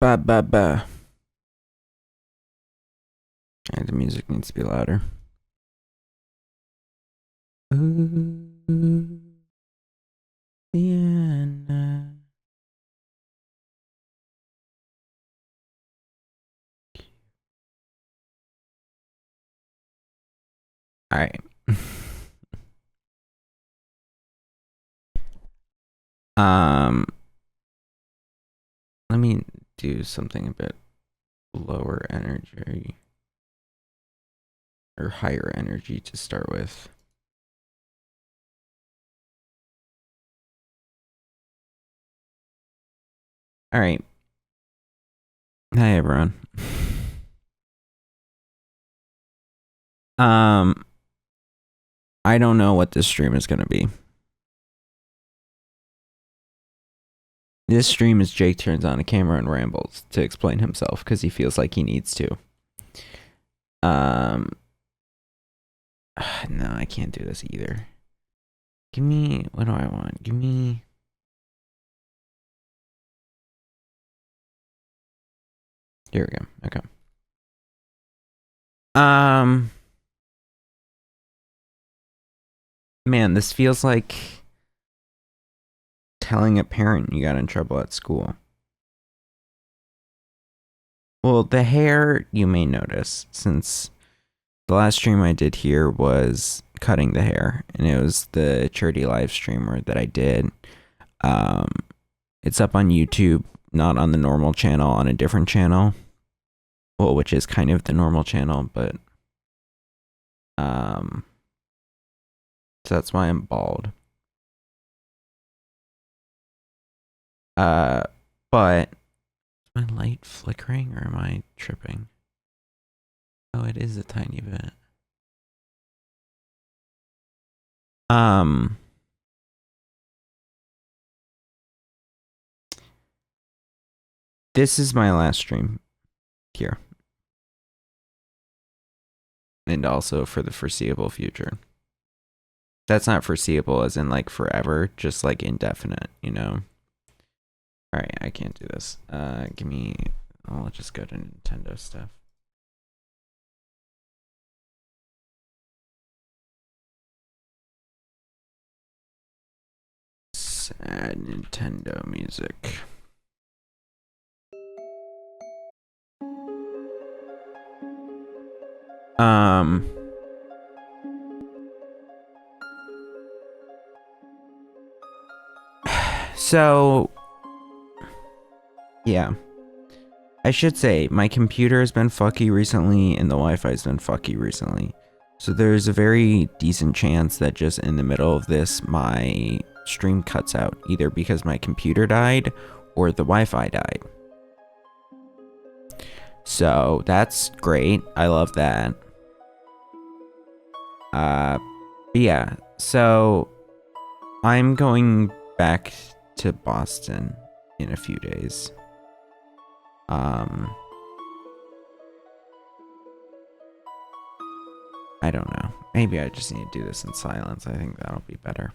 Ba ba ba. And the music needs to be louder. Ooh, Vienna. All right. um, Let me do something a bit lower energy or higher energy to start with. All right. Hi everyone. Um, I don't know what this stream is gonna be. This stream is Jake turns on a camera and rambles to explain himself because he feels like he needs to. Um, no, I can't do this either. Give me, what do I want? Give me. Here we go. Okay. Um, Man, this feels like telling a parent you got in trouble at school. Well, the hair you may notice, since the last stream I did here was cutting the hair, and it was the charity live streamer that I did. Um, it's up on YouTube, not on the normal channel, on a different channel. Well, which is kind of the normal channel, but so that's why I'm bald. But is my light flickering or am I tripping? Oh, it is a tiny bit. This is my last stream here. And also for the foreseeable future. That's not foreseeable as in like forever, just like indefinite, you know? Alright, I can't do this. Give me, I'll just go to Nintendo stuff. Sad Nintendo music. So yeah. I should say my computer has been fucky recently and the Wi-Fi's been fucky recently. So there's a very decent chance that just in the middle of this my stream cuts out, either because my computer died or the Wi-Fi died. So that's great. I love that. But yeah, so I'm going back to Boston in a few days. I don't know. Maybe I just need to do this in silence. I think that'll be better.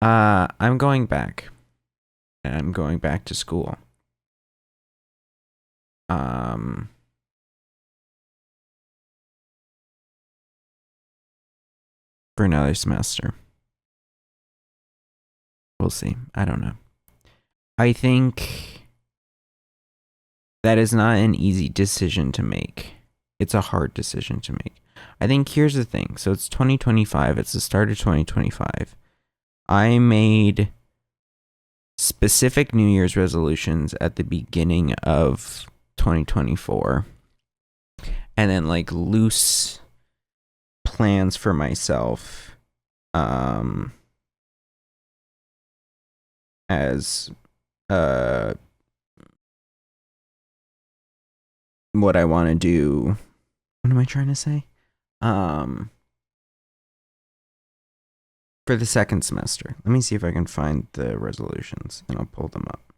I'm going back. And I'm going back to school. For another semester. We'll see. I don't know. I think that is not an easy decision to make. It's a hard decision to make. I think here's the thing. So it's 2025. It's the start of 2025. I made specific New Year's resolutions at the beginning of 2024. And then like loose plans for myself as what I want to do. What am I trying to say? For the second semester. Let me see if I can find the resolutions and I'll pull them up.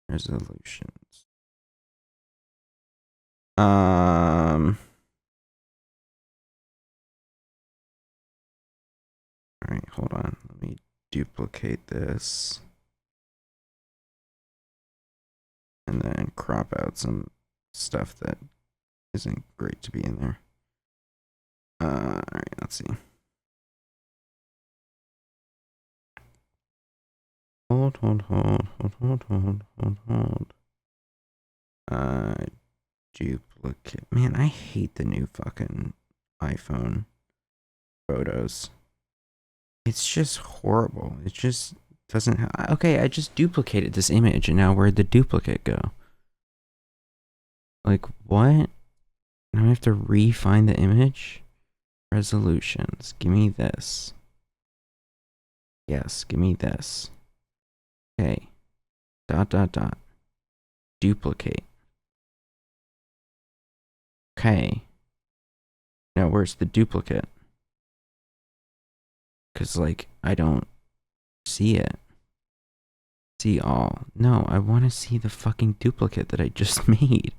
Resolutions. All right, hold on. Let me duplicate this. and then crop out some stuff that isn't great to be in there. Alright, let's see. Hold. Duplicate. Man, I hate the new fucking iPhone photos. It's just horrible. It just doesn't okay, I just duplicated this image and now where'd the duplicate go? Like, what? Now I have to re-find the image? Resolutions. Give me this. Yes, give me this. Okay. ... Duplicate. Okay. Now where's the duplicate? Because, like, I don't see it. See all. No, I want to see the fucking duplicate that I just made.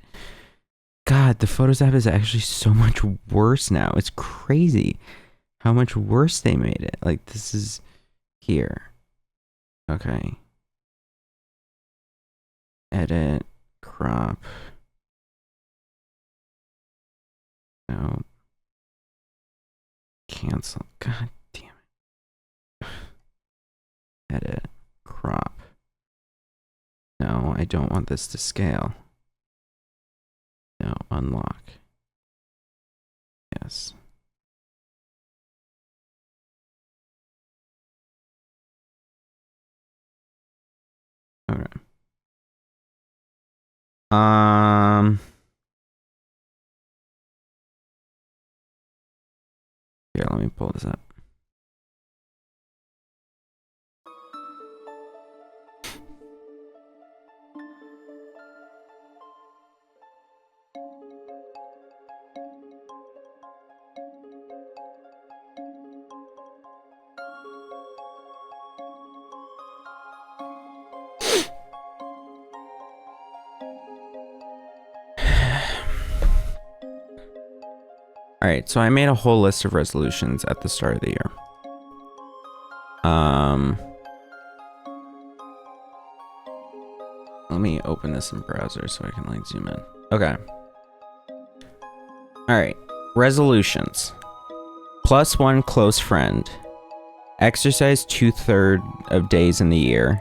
God, the Photos app is actually so much worse now. It's crazy how much worse they made it. Like, this is here. Okay. Edit, crop. No. Cancel. God damn it. Edit, crop. No, I don't want this to scale. No, unlock. Yes. Okay. Yeah, let me pull this up. All right, so I made a whole list of resolutions at the start of the year. Let me open this in browser so I can like zoom in. Okay. All right, resolutions. +1 close friend. Exercise 2/3 of days in the year,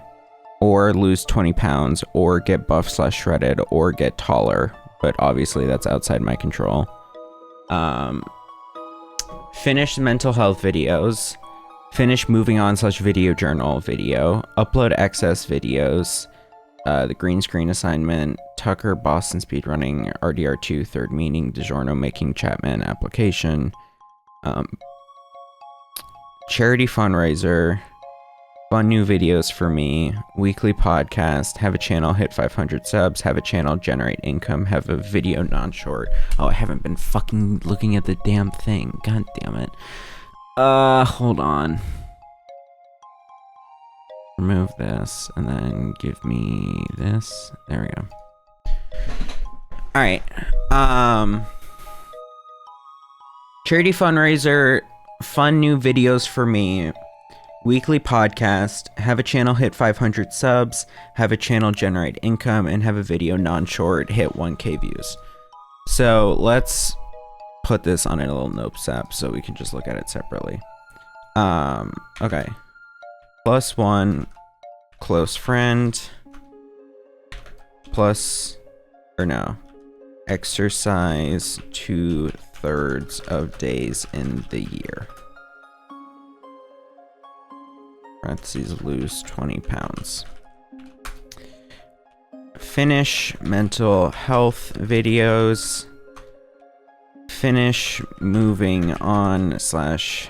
or lose 20 pounds, or get buff/shredded, or get taller. But obviously that's outside my control. Finish mental health videos. Finish moving on/video journal video. Upload excess videos. The green screen assignment. Tucker Boston speedrunning. RDR2 third meeting. DiGiorno making Chapman application. Charity fundraiser. Fun new videos for me. Weekly podcast. Have a channel hit 500 subs. Have a channel generate income. Have a video non-short. Oh, I haven't been fucking looking at the damn thing. God damn it. Hold on. Remove this and then give me this. There we go. All right. Charity fundraiser. Fun new videos for me. Weekly podcast, have a channel hit 500 subs, have a channel generate income, and have a video non-short hit 1K views. So let's put this on a little notes app so we can just look at it separately. Okay. +1 close friend. Exercise 2/3 of days in the year. Parentheses, lose 20 pounds. Finish mental health videos. Finish moving on/video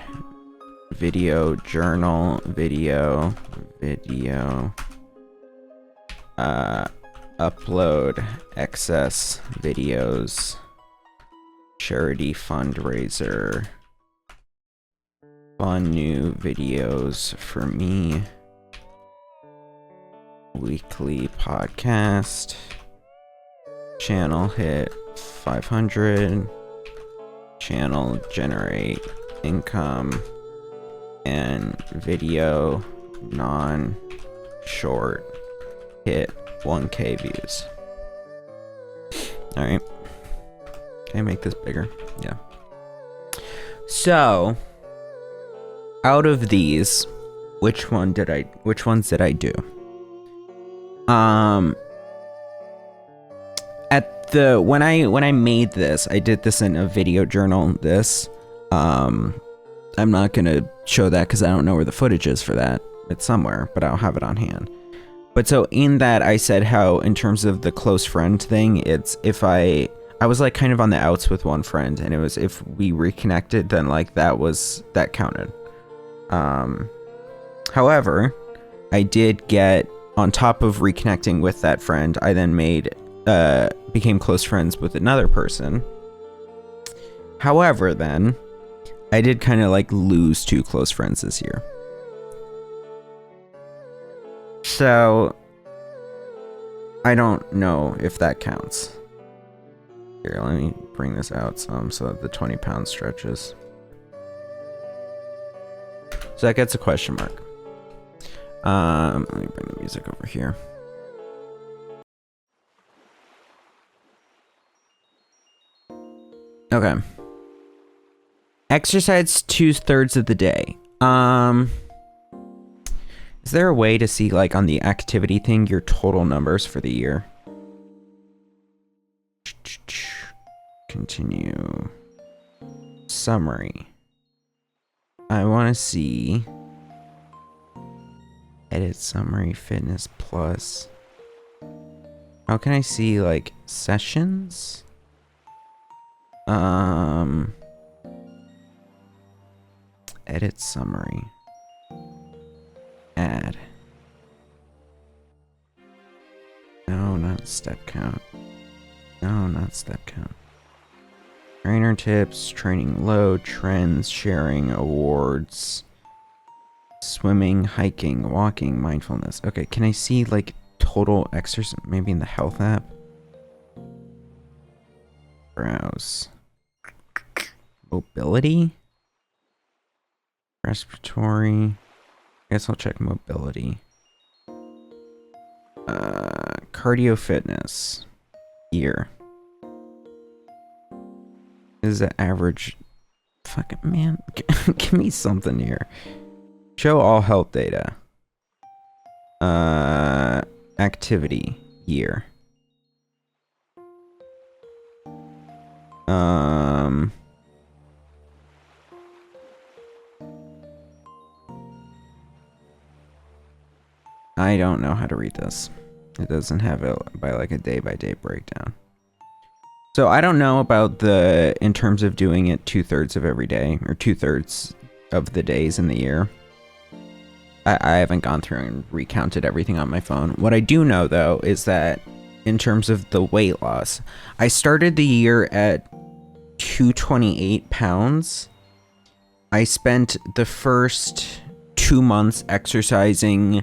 journal video. Upload excess videos. Charity fundraiser. Fun new videos for me. Weekly podcast. Channel hit 500. Channel generate income. And video non-short hit 1K views. All right. Can I make this bigger? Yeah. So, out of these, which ones did I do? When I made this, I did this in a video journal. I'm not gonna show that because I don't know where the footage is for that. It's somewhere, but I'll have it on hand. But so in that, I said how in terms of the close friend thing, it's if I was like kind of on the outs with one friend, and it was if we reconnected, then like that counted. However, I did get on top of reconnecting with that friend, I then became close friends with another person. However, then I did kind of like lose 2 close friends this year. So I don't know if that counts. Here, let me bring this out some so that the 20-pound stretches. So that gets a question mark. Let me bring the music over here. Okay. Exercise 2/3 of the day. Is there a way to see, like, on the activity thing, your total numbers for the year? Continue. Summary. I want to see. Edit summary, fitness plus. How can I see, like, sessions? Edit summary. Add. No, not step count. No, not step count. Trainer tips, training load, trends, sharing, awards, swimming, hiking, walking, mindfulness. Okay, can I see like total exercise? Maybe in the health app? Browse. Mobility? Respiratory. I guess I'll check mobility. Cardio fitness. Year. Is the average. Fucking man. Give me something here. Show all health data. Activity. Year. I don't know how to read this. It doesn't have it by like a day-by-day breakdown. So I don't know about in terms of doing it 2/3 of every day, or 2/3 of the days in the year. I haven't gone through and recounted everything on my phone. What I do know, though, is that in terms of the weight loss, I started the year at 228 pounds. I spent the first 2 months exercising,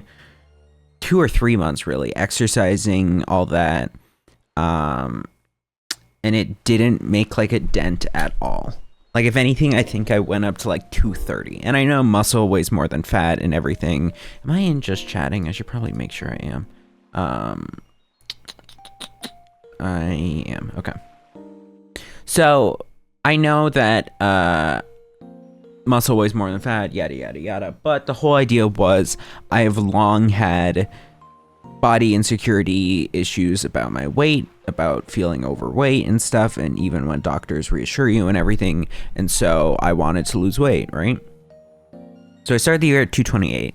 2 or 3 months really, exercising all that. And it didn't make like a dent at all. Like if anything, I think I went up to like 230. And I know muscle weighs more than fat and everything. Am I in just chatting? I should probably make sure I am. I am. Okay. So I know that muscle weighs more than fat, yada, yada, yada. But the whole idea was I have long had body insecurity issues about my weight, about feeling overweight and stuff, and even when doctors reassure you and everything. And so I wanted to lose weight, right? So I started the year at 228.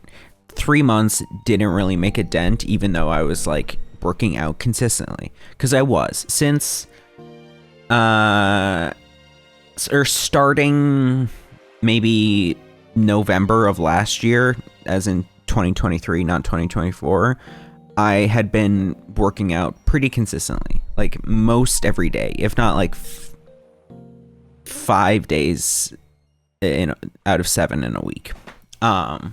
3 months didn't really make a dent, even though I was like working out consistently. Because I was. Since starting maybe November of last year, as in 2023, not 2024, I had been working out pretty consistently, like most every day, if not like 5 days out of 7 in a week. But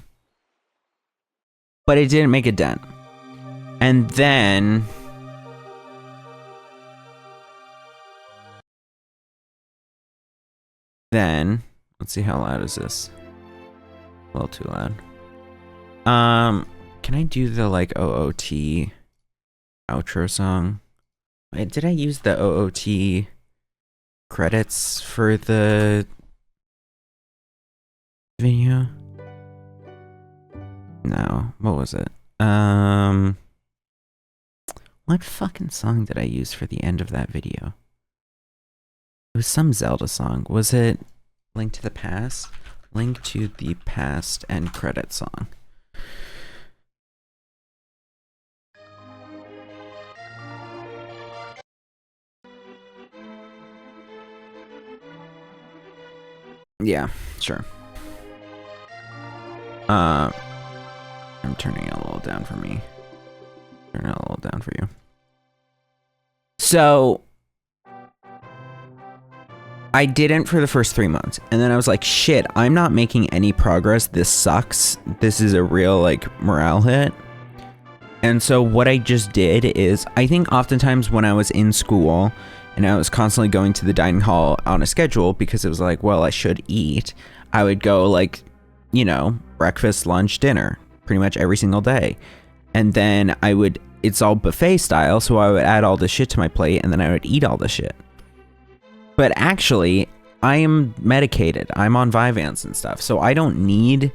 it didn't make a dent. And then let's see, how loud is this? A little too loud. Can I do the like OOT outro song? Wait, did I use the OOT credits for the video? No, what was it? What fucking song did I use for the end of that video? It was some Zelda song. Was it Link to the Past? Link to the Past end credit song. Yeah, sure. I'm turning it a little down for me. Turn it a little down for you. So I didn't for the first 3 months, and then I was like, shit, I'm not making any progress. This sucks. This is a real like morale hit. And so what I just did is, I think oftentimes when I was in school and I was constantly going to the dining hall on a schedule because it was like, well, I should eat, I would go like, you know, breakfast, lunch, dinner, pretty much every single day. And then it's all buffet style, so I would add all the shit to my plate and then I would eat all the shit. But actually, I am medicated. I'm on Vyvanse and stuff, so I don't need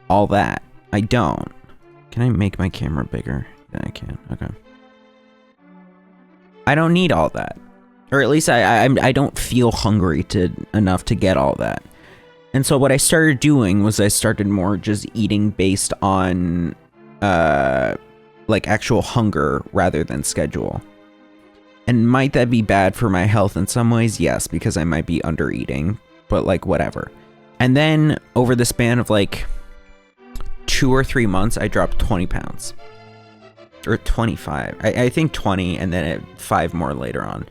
all that. I don't. Can I make my camera bigger? Yeah, I can. Okay. I don't need all that. Or at least I don't feel hungry enough to get all that. And so what I started doing was I started more just eating based on like actual hunger rather than schedule. And might that be bad for my health in some ways? Yes, because I might be under eating, but like whatever. And then over the span of like 2 or 3 months, I dropped 20 pounds. Or 25. I think 20 and then 5 more later on.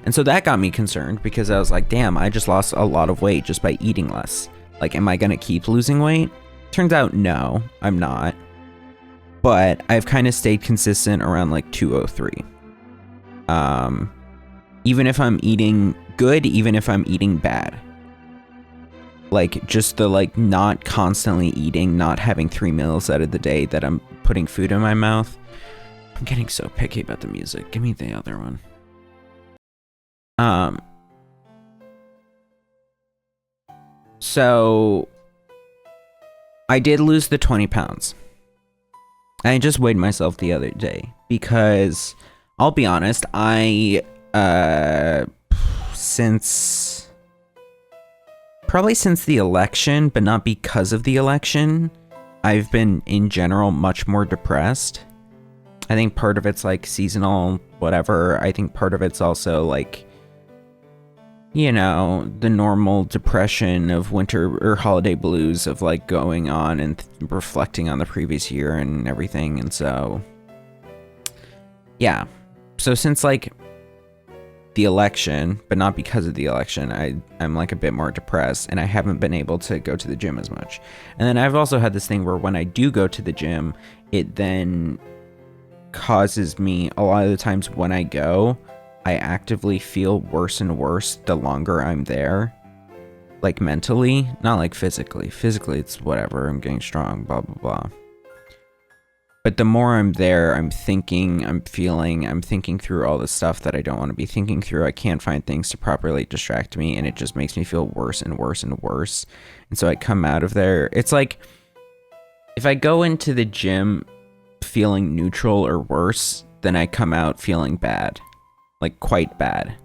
And so that got me concerned because I was like, damn, I just lost a lot of weight just by eating less. Like, am I going to keep losing weight? Turns out, no, I'm not. But I've kind of stayed consistent around like 203. Even if I'm eating good, even if I'm eating bad. Like, just the, like, not constantly eating, not having 3 meals out of the day that I'm putting food in my mouth. I'm getting so picky about the music. Give me the other one. So I did lose the 20 pounds. I just weighed myself the other day because I'll be honest, probably since the election, but not because of the election, I've been in general much more depressed. I think part of it's like seasonal, whatever. I think part of it's also like, you know, the normal depression of winter or holiday blues of like going on and reflecting on the previous year and everything. And so, yeah. So since like the election, but not because of the election, I'm like a bit more depressed and I haven't been able to go to the gym as much. And then I've also had this thing where when I do go to the gym, it then causes me, a lot of the times when I go, I actively feel worse and worse the longer I'm there. Like mentally, not like physically. Physically, it's whatever, I'm getting strong, blah, blah, blah. But the more I'm there, I'm thinking, I'm feeling, I'm thinking through all the stuff that I don't want to be thinking through. I can't find things to properly distract me, and it just makes me feel worse and worse and worse. And so I come out of there. It's like, if I go into the gym feeling neutral or worse, then I come out feeling bad. Like, quite bad.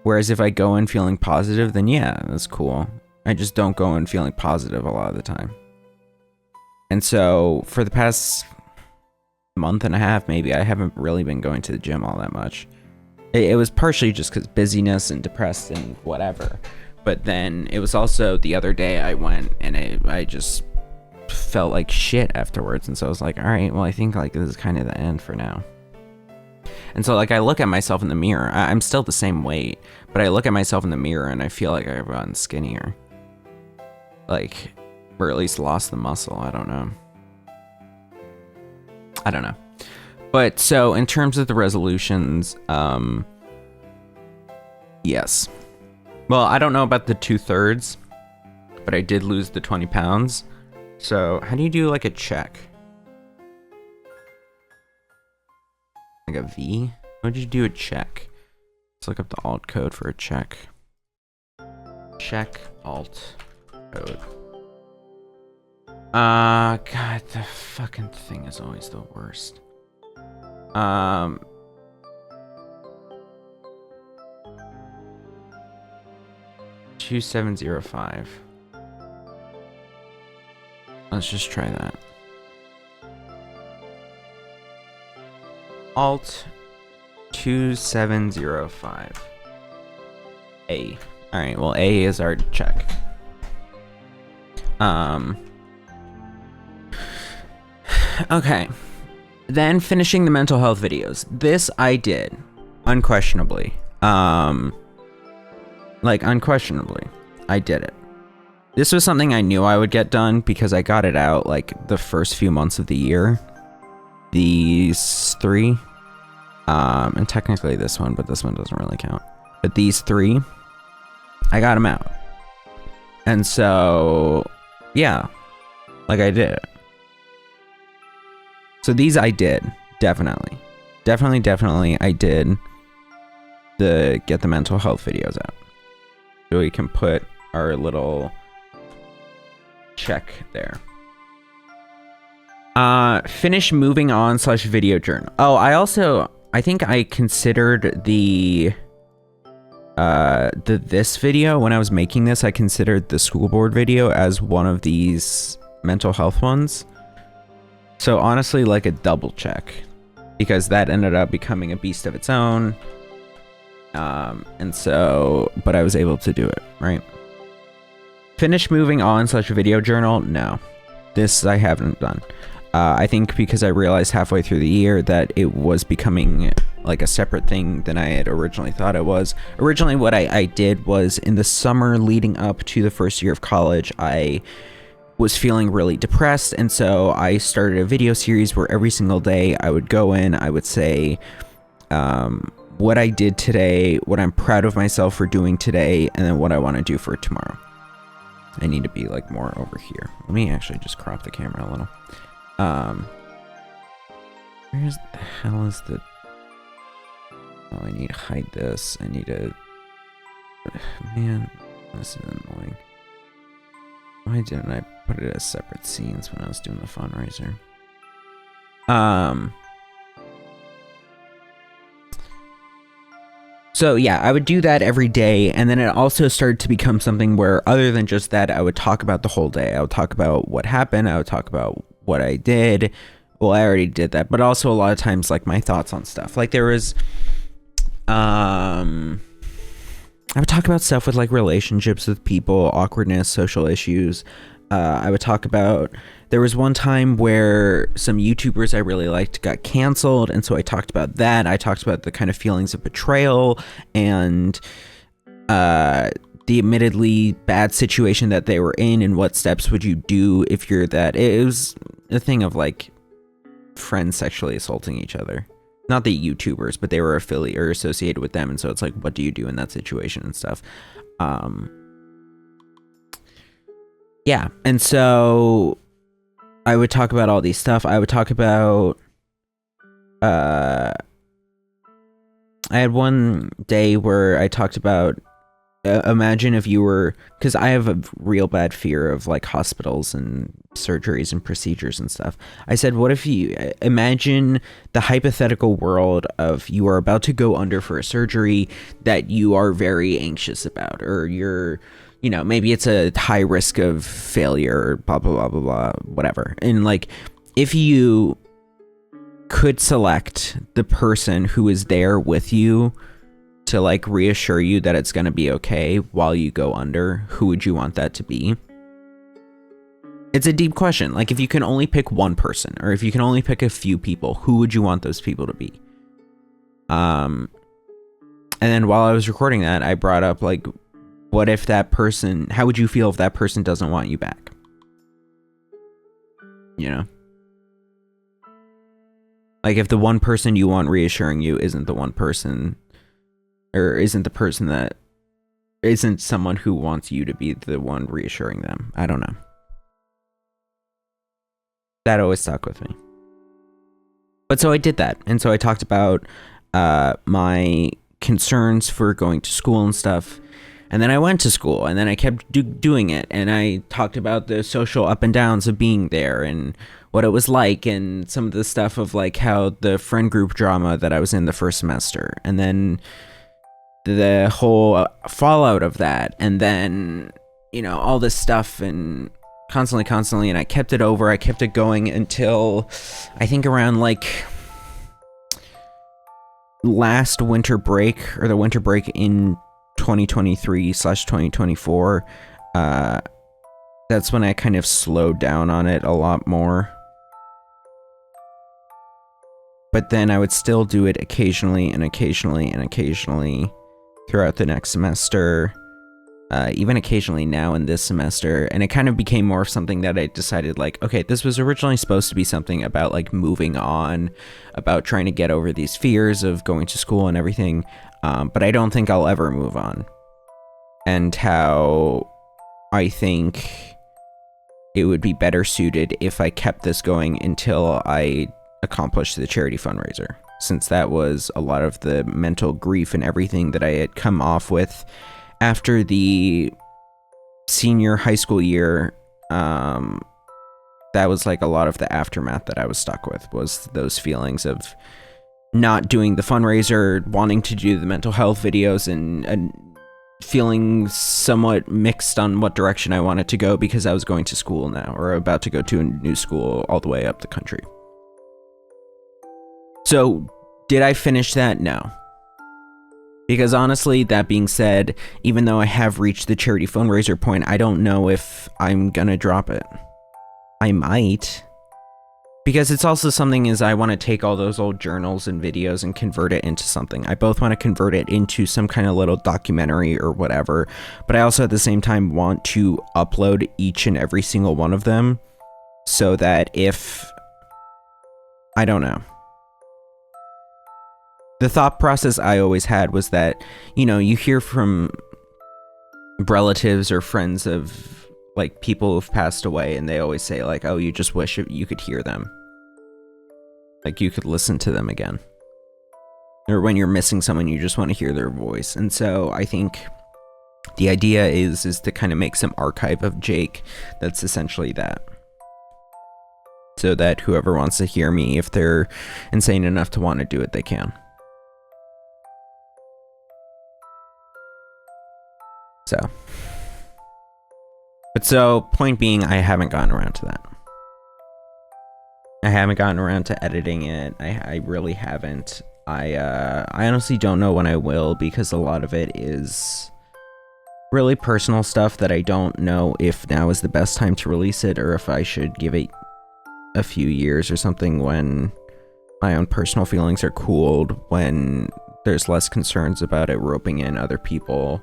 Whereas if I go in feeling positive, then yeah, that's cool. I just don't go in feeling positive a lot of the time. And so, for the past month and a half, maybe, I haven't really been going to the gym all that much. It was partially just because busyness and depressed and whatever. But then, it was also the other day I went, and I just felt like shit afterwards. And so I was like, alright, well, I think like this is kind of the end for now. And so, like, I look at myself in the mirror. I'm still the same weight, but I look at myself in the mirror and I feel like I've gotten skinnier. Like, or at least lost the muscle. I don't know. But, so, in terms of the resolutions, yes. Well, I don't know about the 2/3, but I did lose the 20 pounds. So, how do you do, like, a check? Like a V? How would you do a check? Let's look up the alt code for a check. Check alt code. God, the fucking thing is always the worst. 2705. Let's just try that. Alt 2705. A. Alright, well, A is our check. Okay. Then finishing the mental health videos. This I did. Unquestionably. Unquestionably. I did it. This was something I knew I would get done because I got it out, like, the first few months of the year. These 3. And technically this one, but this one doesn't really count. But these 3, I got them out. And so, yeah. Like, I did it. So these I did. Definitely. Definitely, I did get the mental health videos out. So we can put our little check there. Finish moving on / video journal. Oh, I think I considered this video when I was making this. I considered the school board video as one of these mental health ones. So honestly, like a double check, because that ended up becoming a beast of its own. And so, but I was able to do it, right? Finish moving on / video journal. No, this I haven't done. I think because I realized halfway through the year that it was becoming like a separate thing than I had originally thought it was. Originally, what I did was in the summer leading up to the first year of college, I was feeling really depressed. And so I started a video series where every single day I would go in, I would say, what I did today, what I'm proud of myself for doing today, and then what I want to do for tomorrow. I need to be like more over here. Let me actually just crop the camera a little. Where's the hell is the... Oh, I need to hide this. I need to... Man, this is annoying. Why didn't I put it as separate scenes when I was doing the fundraiser? So yeah, I would do that every day, and then it also started to become something where other than just that, I would talk about the whole day. I would talk about what happened, I would talk about what I did. Well, I already did that, but also a lot of times like my thoughts on stuff. Like there was I would talk about stuff with like relationships with people, awkwardness, social issues. I would talk about, there was one time where some YouTubers I really liked got canceled, and so I talked about that. I talked about the kind of feelings of betrayal and the admittedly bad situation that they were in, and what steps would you do if you're that. It was a thing of like friends sexually assaulting each other. Not the YouTubers, but they were affiliated or associated with them, and so it's like, what do you do in that situation and stuff. Yeah, and so I would talk about all these stuff. I would talk about I had one day where I talked about imagine if you were, because I have a real bad fear of like hospitals and surgeries and procedures and stuff. I said, what if you imagine the hypothetical world of you are about to go under for a surgery that you are very anxious about, or you're, you know, maybe it's a high risk of failure, blah, blah, blah, blah, blah, whatever. And like, if you could select the person who is there with you to like reassure you that it's going to be okay while you go under, who would you want that to be? It's a deep question. Like, if you can only pick one person, or if you can only pick a few people, who would you want those people to be? And then while I was recording that, I brought up like, what if that person, how would you feel if that person doesn't want you back? You know? Like, if the one person you want reassuring you isn't the one person, or isn't the person that, isn't someone who wants you to be the one reassuring them. I don't know. That always stuck with me. But so I did that. And so I talked about my concerns for going to school and stuff. And then I went to school, and then I kept doing it, and I talked about the social up and downs of being there and what it was like, and some of the stuff of like how the friend group drama that I was in the first semester, and then the whole fallout of that, and then, you know, all this stuff, and constantly, and I kept it going until I think around like last winter break, or the winter break in 2023/2024. That's when I kind of slowed down on it a lot more. But then I would still do it occasionally throughout the next semester, even occasionally now in this semester. And it kind of became more of something that I decided, like, okay, this was originally supposed to be something about like moving on, about trying to get over these fears of going to school and everything. But I don't think I'll ever move on. And how I think it would be better suited if I kept this going until I accomplished the charity fundraiser, since that was a lot of the mental grief and everything that I had come off with after the senior high school year. That was like a lot of the aftermath that I was stuck with, was those feelings of not doing the fundraiser, wanting to do the mental health videos, and feeling somewhat mixed on what direction I wanted to go, because I was going to school now, or about to go to a new school all the way up the country. So, did I finish that? No. Because honestly, that being said, even though I have reached the charity fundraiser point, I don't know if I'm gonna drop it. I might. Because it's also something is I want to take all those old journals and videos and convert it into something. I both want to convert it into some kind of little documentary or whatever, but I also at the same time want to upload each and every single one of them, so that if, I don't know. The thought process I always had was that, you know, you hear from relatives or friends of like people who've passed away, and they always say like, oh, you just wish you could hear them. Like you could listen to them again. Or when you're missing someone, you just want to hear their voice. And so I think the idea is to kind of make some archive of Jake that's essentially that. So that whoever wants to hear me, if they're insane enough to want to do it, they can. So, point being, I haven't gotten around to that. I haven't gotten around to editing it. I really haven't. I honestly don't know when I will, because a lot of it is really personal stuff that I don't know if now is the best time to release it, or if I should give it a few years or something when my own personal feelings are cooled, when there's less concerns about it roping in other people.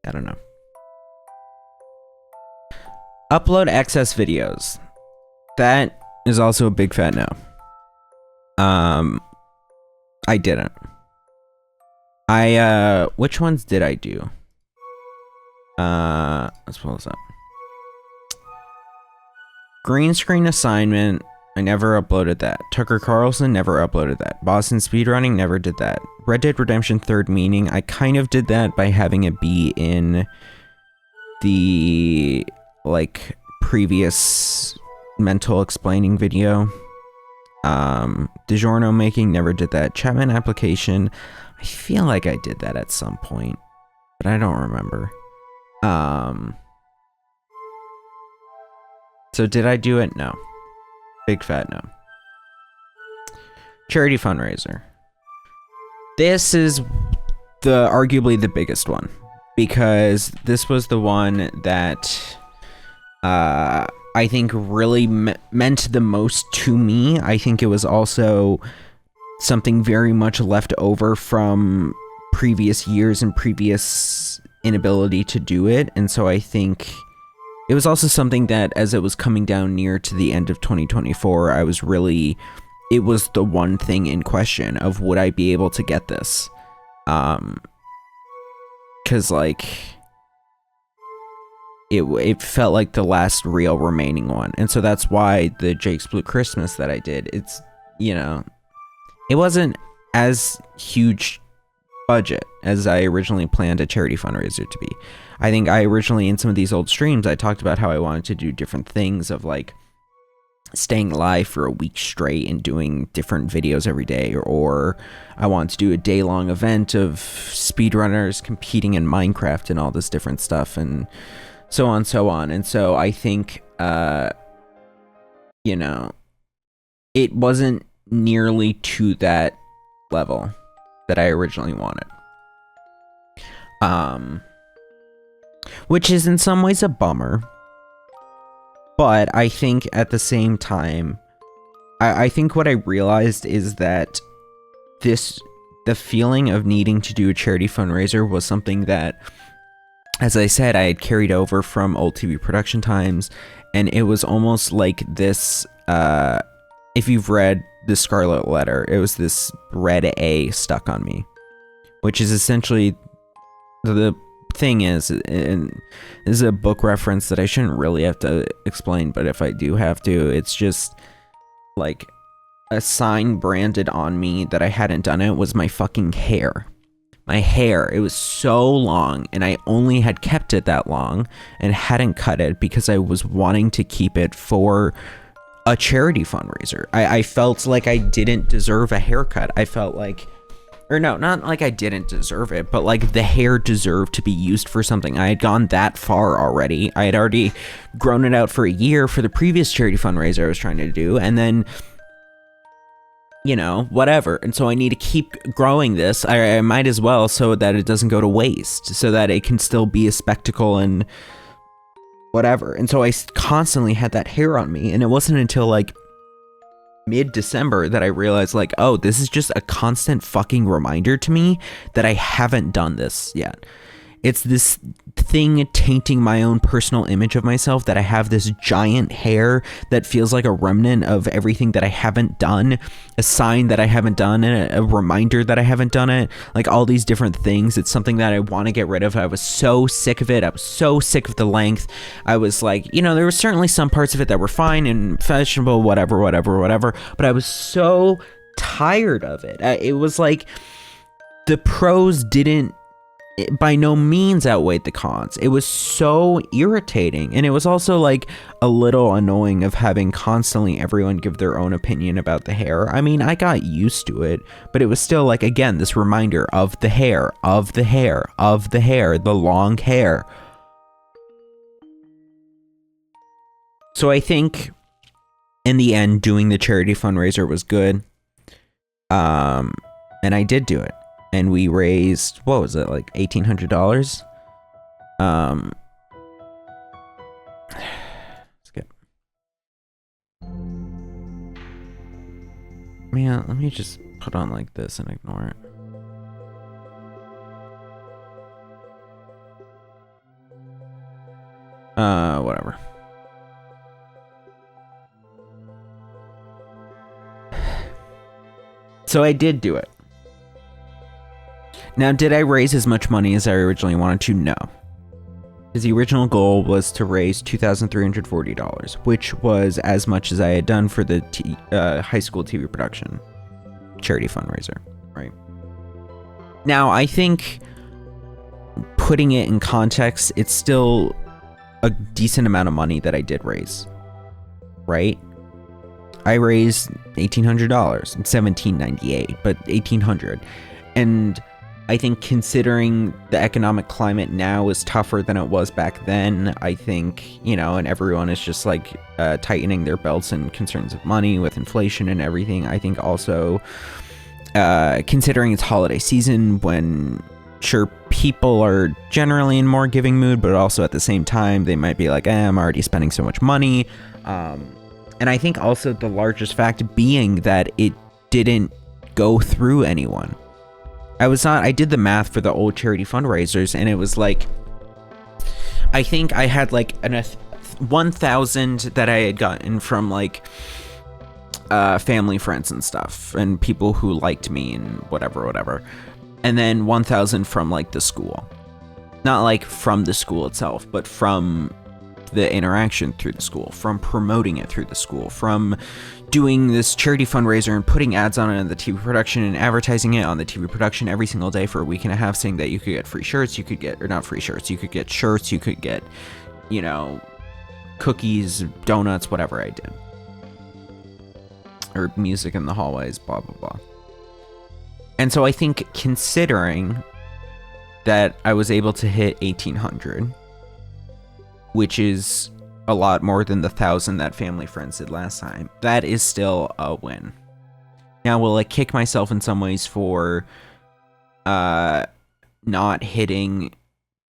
I don't know. Upload excess videos. That is also a big fat no. I didn't. Which ones did I do? Let's pull this up. Green screen assignment. I never uploaded that. Tucker Carlson, never uploaded that. Boston speedrunning, never did that. Red Dead Redemption Third Meaning, I kind of did that by having it be in the, like, previous mental explaining video. DiGiorno making, never did that. Chapman application, I feel like I did that at some point, but I don't remember. So did I do it? No. Big fat no. Charity fundraiser. This is arguably the biggest one, because this was the one that I think really meant the most to me. I think it was also something very much left over from previous years and previous inability to do it, and so I think it was also something that, as it was coming down near to the end of 2024, it was the one thing in question of, would I be able to get this? 'Cause like, it felt like the last real remaining one. And so that's why the Jake's Blue Christmas that I did, it's, you know, it wasn't as huge budget as I originally planned a charity fundraiser to be. I think I originally, in some of these old streams, I talked about how I wanted to do different things of like staying live for a week straight and doing different videos every day, or I wanted to do a day-long event of speedrunners competing in Minecraft and all this different stuff, and so on, so on. And so I think, you know, it wasn't nearly to that level that I originally wanted. Which is in some ways a bummer. But I think at the same time, I think what I realized is that the feeling of needing to do a charity fundraiser was something that, as I said, I had carried over from old TV production times, and it was almost like this, if you've read The Scarlet Letter, it was this red A stuck on me, which is essentially the thing is, and this is a book reference that I shouldn't really have to explain, but if I do have to, it's just like a sign branded on me that I hadn't done it was my fucking hair. My hair, it was so long, and I only had kept it that long and hadn't cut it because I was wanting to keep it for a charity fundraiser. I felt like I didn't deserve a haircut. I felt like, or no, not like I didn't deserve it, but like the hair deserved to be used for something. I had gone that far already. I had already grown it out for a year for the previous charity fundraiser I was trying to do, and then, you know, whatever. And so I need to keep growing this. I might as well, so that it doesn't go to waste, so that it can still be a spectacle and whatever. And so I constantly had that hair on me, and it wasn't until like mid-December that I realized, like, oh, this is just a constant fucking reminder to me that I haven't done this yet. It's this thing tainting my own personal image of myself, that I have this giant hair that feels like a remnant of everything that I haven't done, a sign that I haven't done, and a reminder that I haven't done it, like all these different things. It's something that I want to get rid of. I was so sick of it. I was so sick of the length. I was like, you know, there were certainly some parts of it that were fine and fashionable, whatever, but I was so tired of it. It was like the pros didn't, by no means outweighed the cons. It was so irritating, and it was also like a little annoying of having constantly everyone give their own opinion about the hair. I mean, I got used to it, but it was still like, again, this reminder of the hair, the long hair. So I think in the end, doing the charity fundraiser was good. And I did do it. And we raised, what was it, like $1,800? Skip. Man, let me just put on like this and ignore it. Whatever. So I did do it. Now, did I raise as much money as I originally wanted to? No. Because the original goal was to raise $2,340, which was as much as I had done for the high school TV production charity fundraiser, right? Now, I think putting it in context, it's still a decent amount of money that I did raise, right? I raised $1,800, $1,798, but $1,800. And I think considering the economic climate now is tougher than it was back then, I think, you know, and everyone is just like tightening their belts and concerns of money with inflation and everything. I think also considering it's holiday season, when sure, people are generally in more giving mood, but also at the same time, they might be like, I'm already spending so much money. And I think also the largest fact being that it didn't go through anyone. I did the math for the old charity fundraisers, and it was like, I think I had like 1,000 that I had gotten from like family, friends and stuff, and people who liked me and whatever. And then 1,000 from like the school. Not like from the school itself, but from the interaction through the school, from promoting it through the school, from doing this charity fundraiser and putting ads on it in the TV production and advertising it on the TV production every single day for a week and a half, saying that you could get free shirts, you could get, or not free shirts, you could get shirts, you could get, you know, cookies, donuts, whatever I did. Or music in the hallways, blah, blah, blah. And so I think considering that I was able to hit 1,800, which is a lot more than the 1,000 that Family Friends did last time, that is still a win. Now, will I kick myself in some ways for not hitting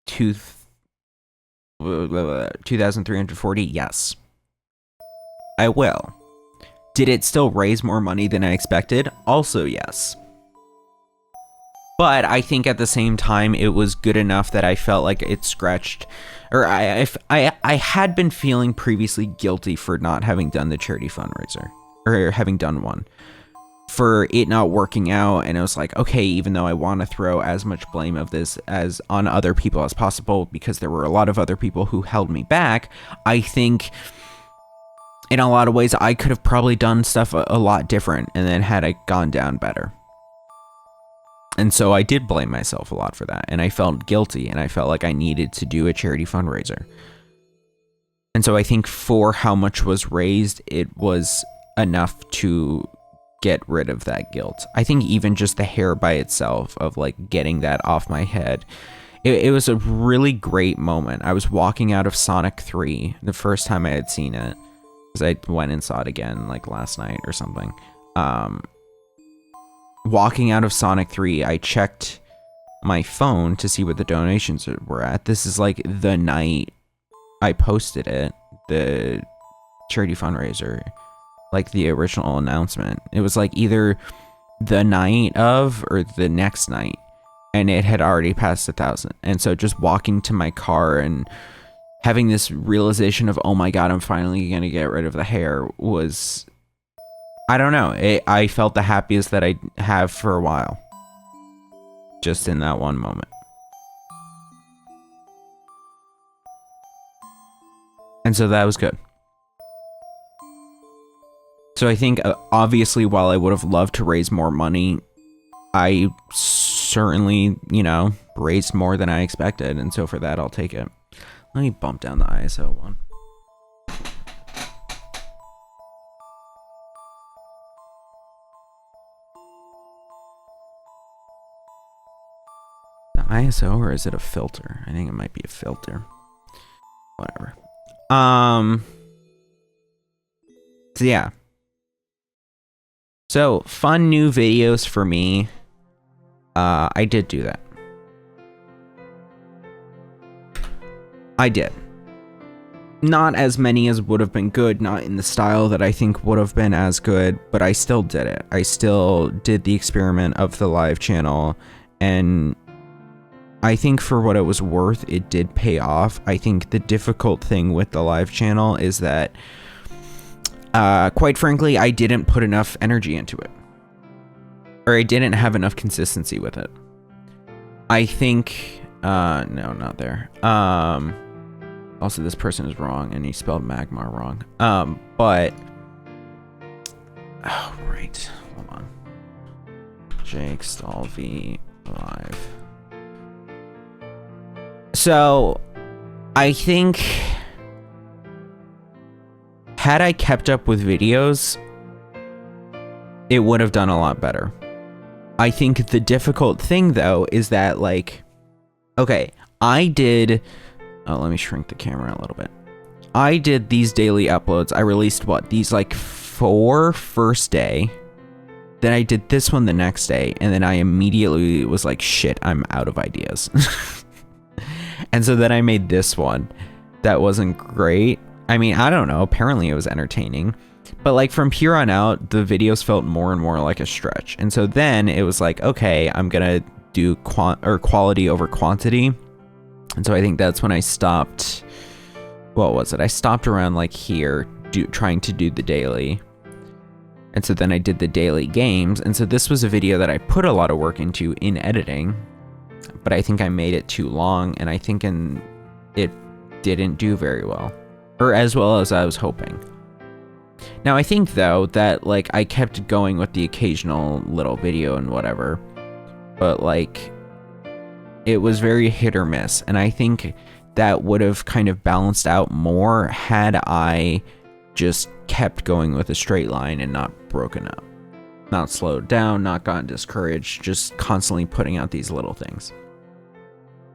2,340? Yes. I will. Did it still raise more money than I expected? Also, yes. But I think at the same time, it was good enough that I felt like it scratched, or I had been feeling previously guilty for not having done the charity fundraiser, or having done one, for it not working out. And it was like, okay, even though I want to throw as much blame of this as on other people as possible, because there were a lot of other people who held me back, I think in a lot of ways I could have probably done stuff a lot different, and then had I gone down better. And so I did blame myself a lot for that, and I felt guilty, and I felt like I needed to do a charity fundraiser. And so I think for how much was raised, it was enough to get rid of that guilt. I think even just the hair by itself, of like getting that off my head, it was a really great moment. I was walking out of Sonic 3, the first time I had seen it, because I went and saw it again like last night or something. Walking out of Sonic 3, I checked my phone to see what the donations were at. This is like the night I posted it, the charity fundraiser, like the original announcement. It was like either the night of or the next night, and it had already passed 1,000. And so just walking to my car and having this realization of, oh my God, I'm finally going to get rid of the hair, was, I don't know. I felt the happiest that I have for a while. Just in that one moment. And so that was good. So I think, obviously, while I would have loved to raise more money, I certainly, you know, raised more than I expected. And so for that, I'll take it. Let me bump down the ISO one. ISO, or is it a filter? I think it might be a filter. Whatever. So yeah. So fun new videos for me. I did do that. I did. Not as many as would have been good, not in the style that I think would have been as good, but I still did it. I still did the experiment of the live channel, and I think for what it was worth, it did pay off. I think the difficult thing with the live channel is that, quite frankly, I didn't put enough energy into it. Or I didn't have enough consistency with it. I think, no, not there. Also, this person is wrong, and he spelled magma wrong. But, oh, right, hold on. jakestalvey live. So, I think, had I kept up with videos, it would have done a lot better. I think the difficult thing, though, is that, like, okay, I did, oh, let me shrink the camera a little bit. I did these daily uploads. I released, what, these, like, 4 first day. Then I did this one the next day, and then I immediately was like, shit, I'm out of ideas. And so then I made this one that wasn't great. I mean, I don't know. Apparently it was entertaining. But like from here on out, the videos felt more and more like a stretch. And so then it was like, okay, I'm going to do quality over quantity. And so I think that's when I stopped. What was it? I stopped around like here trying to do the daily. And so then I did the daily games. And so this was a video that I put a lot of work into in editing. But I think I made it too long, and I think it didn't do very well, or as well as I was hoping. Now, I think, though, that, like, I kept going with the occasional little video and whatever, but, like, it was very hit or miss, and I think that would have kind of balanced out more had I just kept going with a straight line and not broken up, not slowed down, not gotten discouraged, just constantly putting out these little things.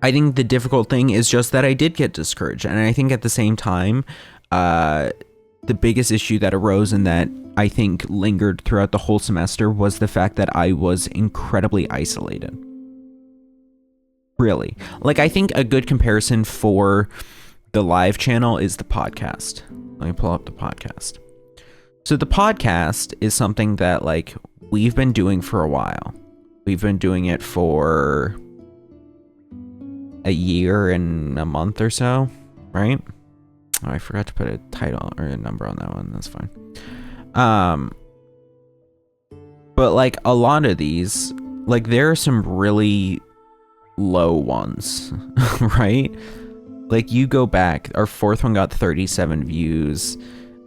I think the difficult thing is just that I did get discouraged, and I think at the same time, the biggest issue that arose and that I think lingered throughout the whole semester was the fact that I was incredibly isolated. Really. Like, I think a good comparison for the live channel is the podcast. Let me pull up the podcast. So the podcast is something that, like, we've been doing for a while. We've been doing it for a year and a month or so, right? Oh, I forgot to put a title or a number on that one. That's fine. But, like, a lot of these, like, there are some really low ones, right? Like, you go back, our fourth one got 37 views.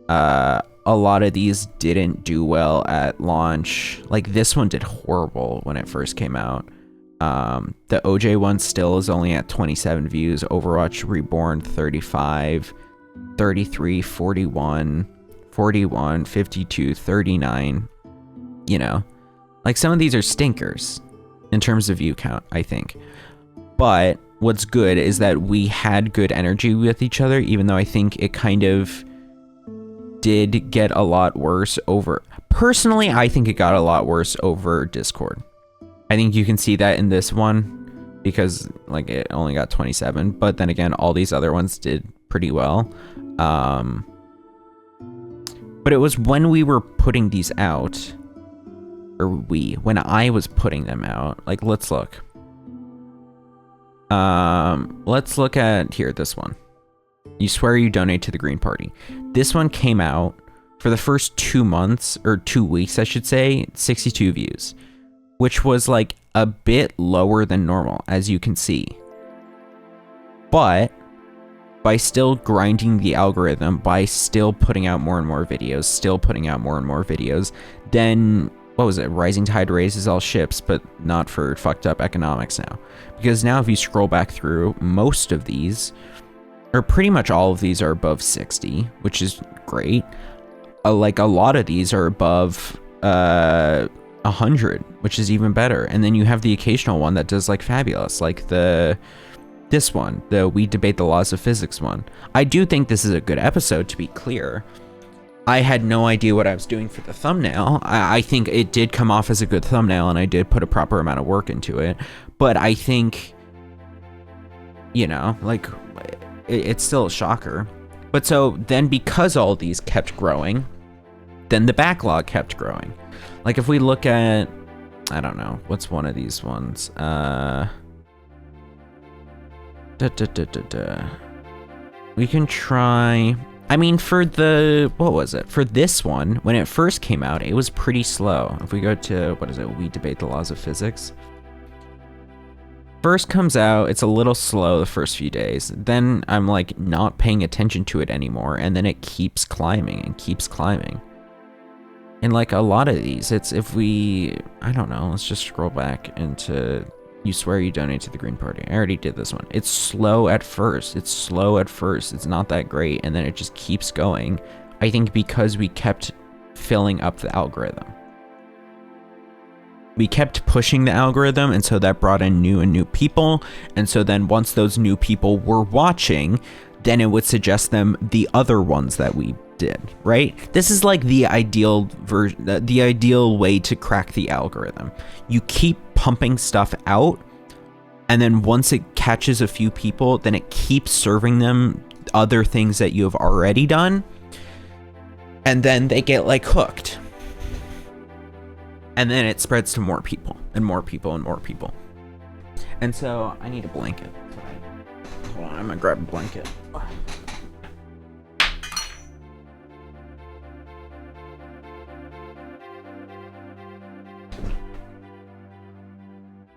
A lot of these didn't do well at launch. Like, this one did horrible when it first came out. The OJ one still is only at 27 views. Overwatch Reborn, 35, 33, 41, 41, 52, 39. You know, like, some of these are stinkers in terms of view count, I think. But what's good is that we had good energy with each other, even though I think it kind of did get a lot worse over... Personally, I think it got a lot worse over Discord. I think you can see that in this one because, like, it only got 27. But then again, all these other ones did pretty well. But it was when we were putting these out, or when I was putting them out. Like, let's look. Let's look at here, this one. You swear you donate to the Green Party. This one came out for the first 2 months, or 2 weeks, I should say, 62 views, which was, like, a bit lower than normal, as you can see. But by still grinding the algorithm, by still putting out more and more videos, then, what was it? Rising tide raises all ships, but not for fucked up economics now. Because now if you scroll back through, most of these, or pretty much all of these, are above 60, which is great. Like, a lot of these are above 100, which is even better. And then you have the occasional one that does, like, fabulous, like this one, the We Debate the Laws of Physics one. I do think this is a good episode, to be clear. I had no idea what I was doing for the thumbnail. I think it did come off as a good thumbnail, and I did put a proper amount of work into it. But I think, you know, like, it's still a shocker. But so then, because all these kept growing, then the backlog kept growing. Like, if we look at, I don't know, what's one of these ones? We can try... I mean, for the... What was it? For this one, when it first came out, it was pretty slow. If we go to, what is it? We Debate the Laws of Physics. First comes out, it's a little slow the first few days. Then I'm, like, not paying attention to it anymore, and then it keeps climbing and keeps climbing. And, like, a lot of these, it's if we... I don't know, let's just scroll back into... You swear you donate to the Green Party. I already did this one. It's slow at first. It's not that great. And then it just keeps going. I think because we kept filling up the algorithm. We kept pushing the algorithm, and so that brought in new people. And so then once those new people were watching, then it would suggest them the other ones that we did, right? This is like the ideal version, the ideal way to crack the algorithm. You keep pumping stuff out, and then once it catches a few people, then it keeps serving them other things that you have already done, and then they get, like, hooked. And then it spreads to more people, and more people, and more people. And so, I need a blanket. Hold on, I'm gonna grab a blanket.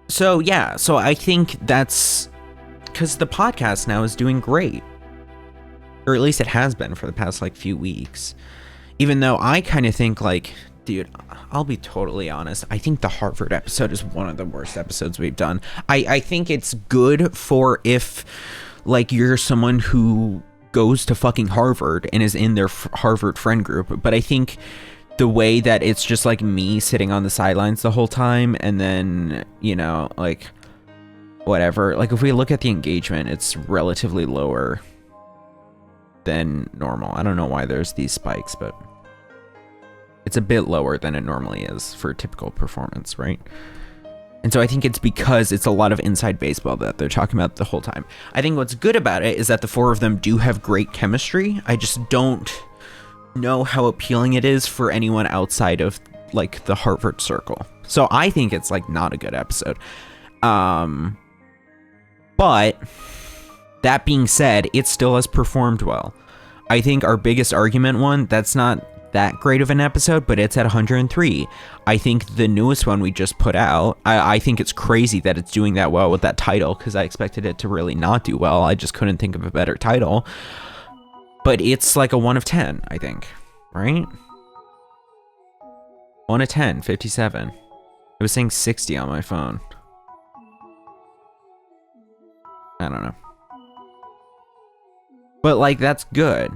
So, yeah, so I think that's because the podcast now is doing great. Or at least it has been for the past, like, few weeks. Even though I kind of think like, dude, I'll be totally honest, I think the Harvard episode is one of the worst episodes we've done. I think it's good for if like you're someone who goes to fucking Harvard and is in their Harvard friend group, but I think the way that it's just like me sitting on the sidelines the whole time, and then, you know, like whatever, like if we look at the engagement, it's relatively lower than normal. I don't know why there's these spikes, but it's a bit lower than it normally is for a typical performance, right? And so I think it's because it's a lot of inside baseball that they're talking about the whole time. I think what's good about it is that the four of them do have great chemistry. I just don't know how appealing it is for anyone outside of like the Harvard circle. So I think it's like not a good episode. But that being said, it still has performed well. I think our biggest argument one, that's not that great of an episode, but it's at 103. I think the newest one we just put out, I think it's crazy that it's doing that well with that title, because I expected it to really not do well. I just couldn't think of a better title. But it's like a 1 of 10, I think, right? 1 of 10, 57. It was saying 60 on my phone. I don't know. But like, that's good.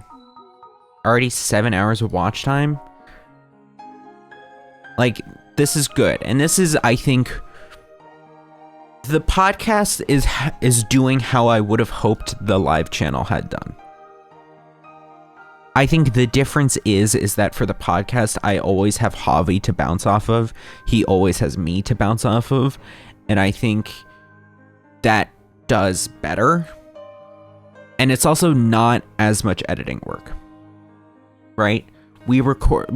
Already 7 hours of watch time. Like, this is good. And this is, I think, the podcast is doing how I would have hoped the live channel had done. I think the difference is that for the podcast, I always have Javi to bounce off of. He always has me to bounce off of. And I think that does better. And it's also not as much editing work. Right? We record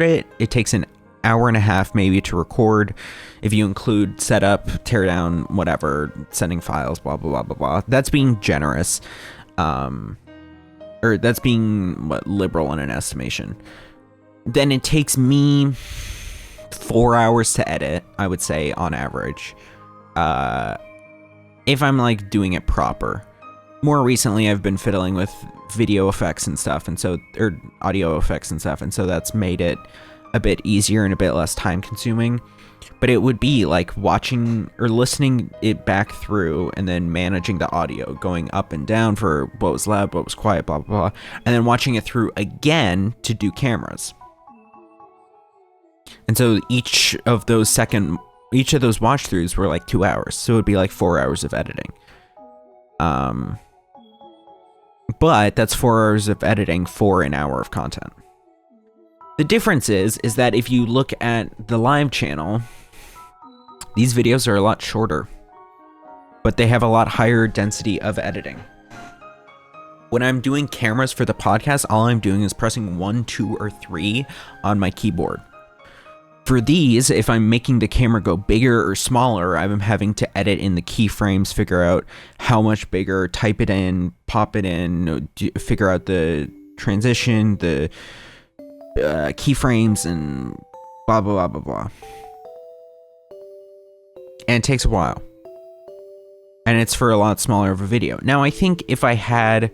it. It takes an hour and a half maybe to record, if you include setup, tear down, whatever, sending files, blah, blah, blah, blah, blah. That's being generous. Or that's being liberal in an estimation. Then it takes me 4 hours to edit, I would say, on average. If I'm like doing it proper. More recently, I've been fiddling with video effects and stuff, or audio effects and stuff, and so that's made it a bit easier and a bit less time consuming. But it would be like watching or listening it back through and then managing the audio, going up and down for what was loud, what was quiet, blah, blah, blah, and then watching it through again to do cameras. And so each of those watch throughs were like 2 hours, so it would be like 4 hours of editing. But that's 4 hours of editing for an hour of content. The difference is that if you look at the live channel, these videos are a lot shorter, but they have a lot higher density of editing. When I'm doing cameras for the podcast, all I'm doing is pressing 1, 2, or 3 on my keyboard. For these, if I'm making the camera go bigger or smaller, I'm having to edit in the keyframes, figure out how much bigger, type it in, pop it in, figure out the transition, the keyframes, and blah, blah, blah, blah, blah. And it takes a while. And it's for a lot smaller of a video. Now, I think if I had...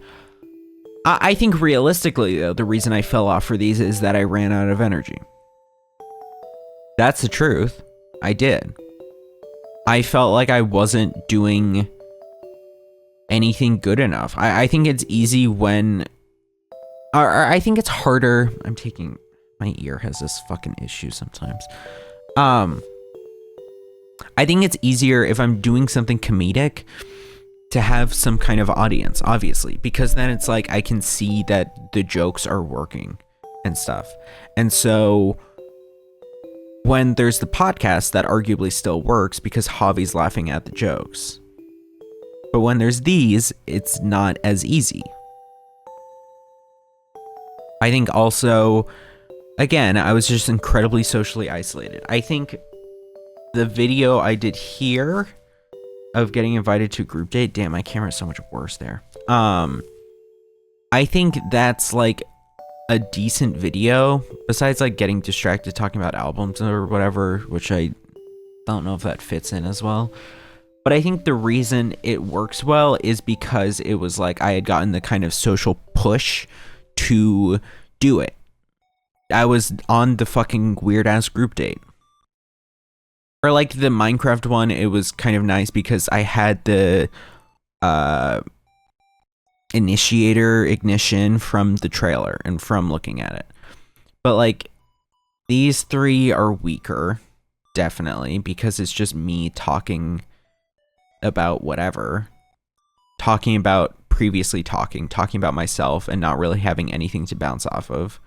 I think realistically, though, the reason I fell off for these is that I ran out of energy. That's the truth. I did. I felt like I wasn't doing anything good enough. I think it's easy when... Or I think it's harder... My ear has this fucking issue sometimes. I think it's easier if I'm doing something comedic to have some kind of audience, obviously. Because then it's like I can see that the jokes are working and stuff. And so... when there's the podcast, that arguably still works because Javi's laughing at the jokes. But when there's these, it's not as easy. I think also, again, I was just incredibly socially isolated. I think the video I did here of getting invited to a group date, damn, my camera is so much worse there. I think that's like a decent video, besides like getting distracted talking about albums or whatever, which I don't know if that fits in as well. But I think the reason it works well is because it was like I had gotten the kind of social push to do it. I was on the fucking weird ass group date. Or like the Minecraft one, it was kind of nice because I had the initiator ignition from the trailer and from looking at it. But like these three are weaker, definitely, because it's just me talking about whatever. Talking about previously talking about myself and not really having anything to bounce off of.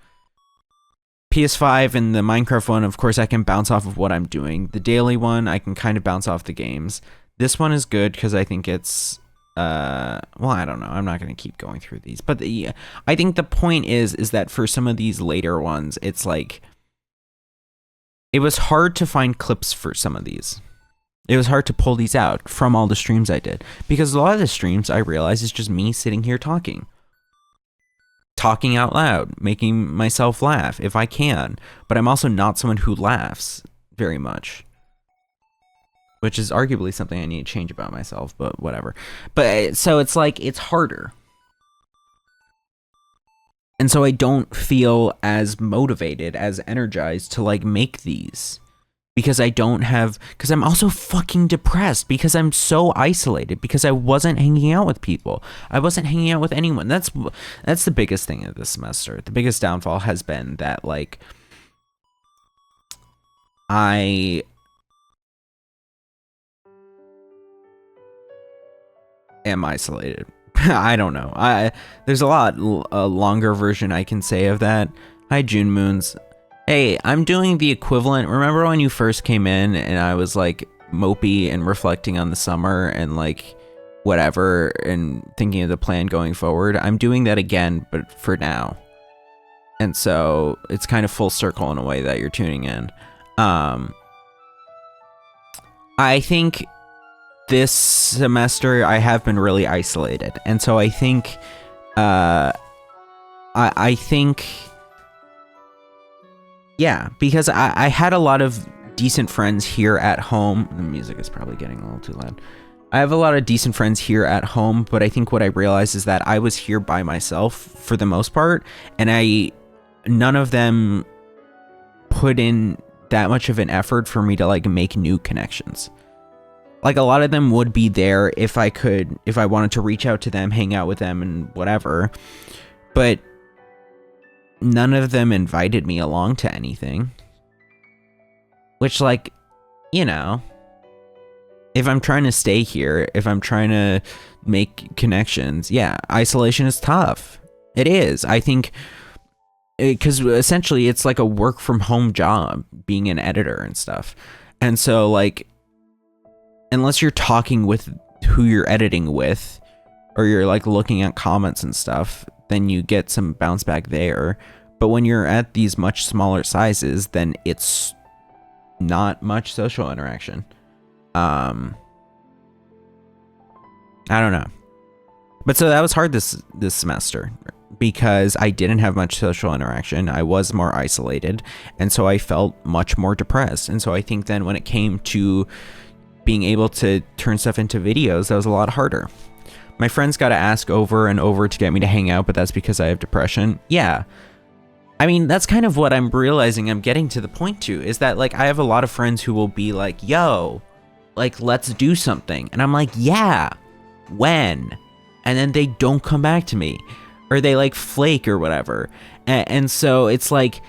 PS5 and the Minecraft one, of course, I can bounce off of what I'm doing. The daily one, I can kind of bounce off the games. This one is good because I think it's, well, I don't know. I'm not going to keep going through these. But I think the point is that for some of these later ones, it's like, it was hard to find clips for some of these. It was hard to pull these out from all the streams I did. Because a lot of the streams, I realize, is just me sitting here talking out loud, making myself laugh if I can, but I'm also not someone who laughs very much, which is arguably something I need to change about myself, but whatever. But so it's like, it's harder. And so I don't feel as motivated, as energized to like make these. Because because I'm also fucking depressed because I'm so isolated because I wasn't hanging out with people. I wasn't hanging out with anyone. That's the biggest thing of this semester. The biggest downfall has been that like I am isolated. I don't know. There's a longer version I can say of that. Hi, June Moons. Hey, I'm doing the equivalent. Remember when you first came in and I was like mopey and reflecting on the summer and like whatever and thinking of the plan going forward? I'm doing that again, but for now. And so it's kind of full circle in a way that you're tuning in. I think this semester I have been really isolated. And so I think, I think, yeah, because I had a lot of decent friends here at home. The music is probably getting a little too loud. I have a lot of decent friends here at home, but I think what I realized is that I was here by myself for the most part, and none of them put in that much of an effort for me to like make new connections. Like a lot of them would be there if I wanted to reach out to them, hang out with them and whatever, but none of them invited me along to anything. Which, like, you know, if I'm trying to stay here, if I'm trying to make connections, yeah, isolation is tough. It is. I think, because essentially it's like a work from home job, being an editor and stuff. And so, like, unless you're talking with who you're editing with, or you're like looking at comments and stuff, then you get some bounce back there. But when you're at these much smaller sizes, then it's not much social interaction. I don't know. But so that was hard this semester because I didn't have much social interaction. I was more isolated, and so I felt much more depressed. And so I think then when it came to being able to turn stuff into videos, that was a lot harder. My friends got to ask over and over to get me to hang out, but that's because I have depression. Yeah. I mean, that's kind of what I'm realizing I'm getting to the point to, is that, like, I have a lot of friends who will be like, yo, like, let's do something. And I'm like, yeah, when? And then they don't come back to me, or they, like, flake or whatever. And so it's like,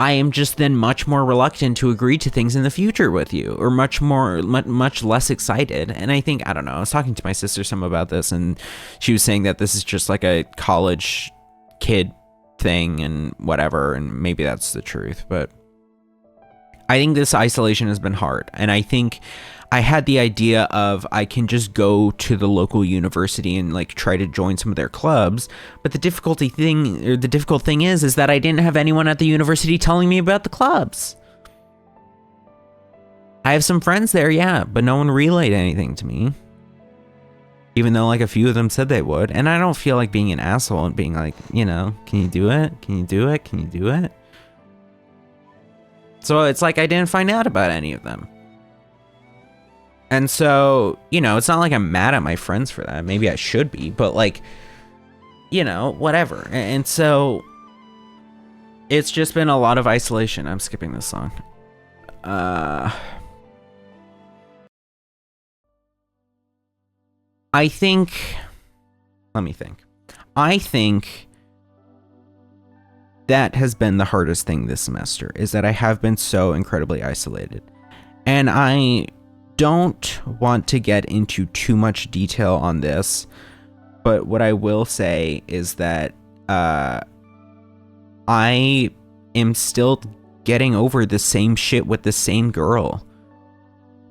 I am just then much more reluctant to agree to things in the future with you, or much less excited. And I think, I don't know, I was talking to my sister some about this, and she was saying that this is just like a college kid thing and whatever, and maybe that's the truth, but I think this isolation has been hard. And I think I had the idea of I can just go to the local university and like try to join some of their clubs, but the difficult thing is that I didn't have anyone at the university telling me about the clubs. I have some friends there, yeah, but no one relayed anything to me, even though like a few of them said they would. And I don't feel like being an asshole and being like, you know, can you do it? Can you do it? Can you do it? So it's like I didn't find out about any of them. And so, you know, it's not like I'm mad at my friends for that. Maybe I should be, but like, you know, whatever. And so It's just been a lot of isolation. I'm skipping this song. I think, let me think. I think that has been the hardest thing this semester, is that I have been so incredibly isolated. And I don't want to get into too much detail on this, but what I will say is that I am still getting over the same shit with the same girl.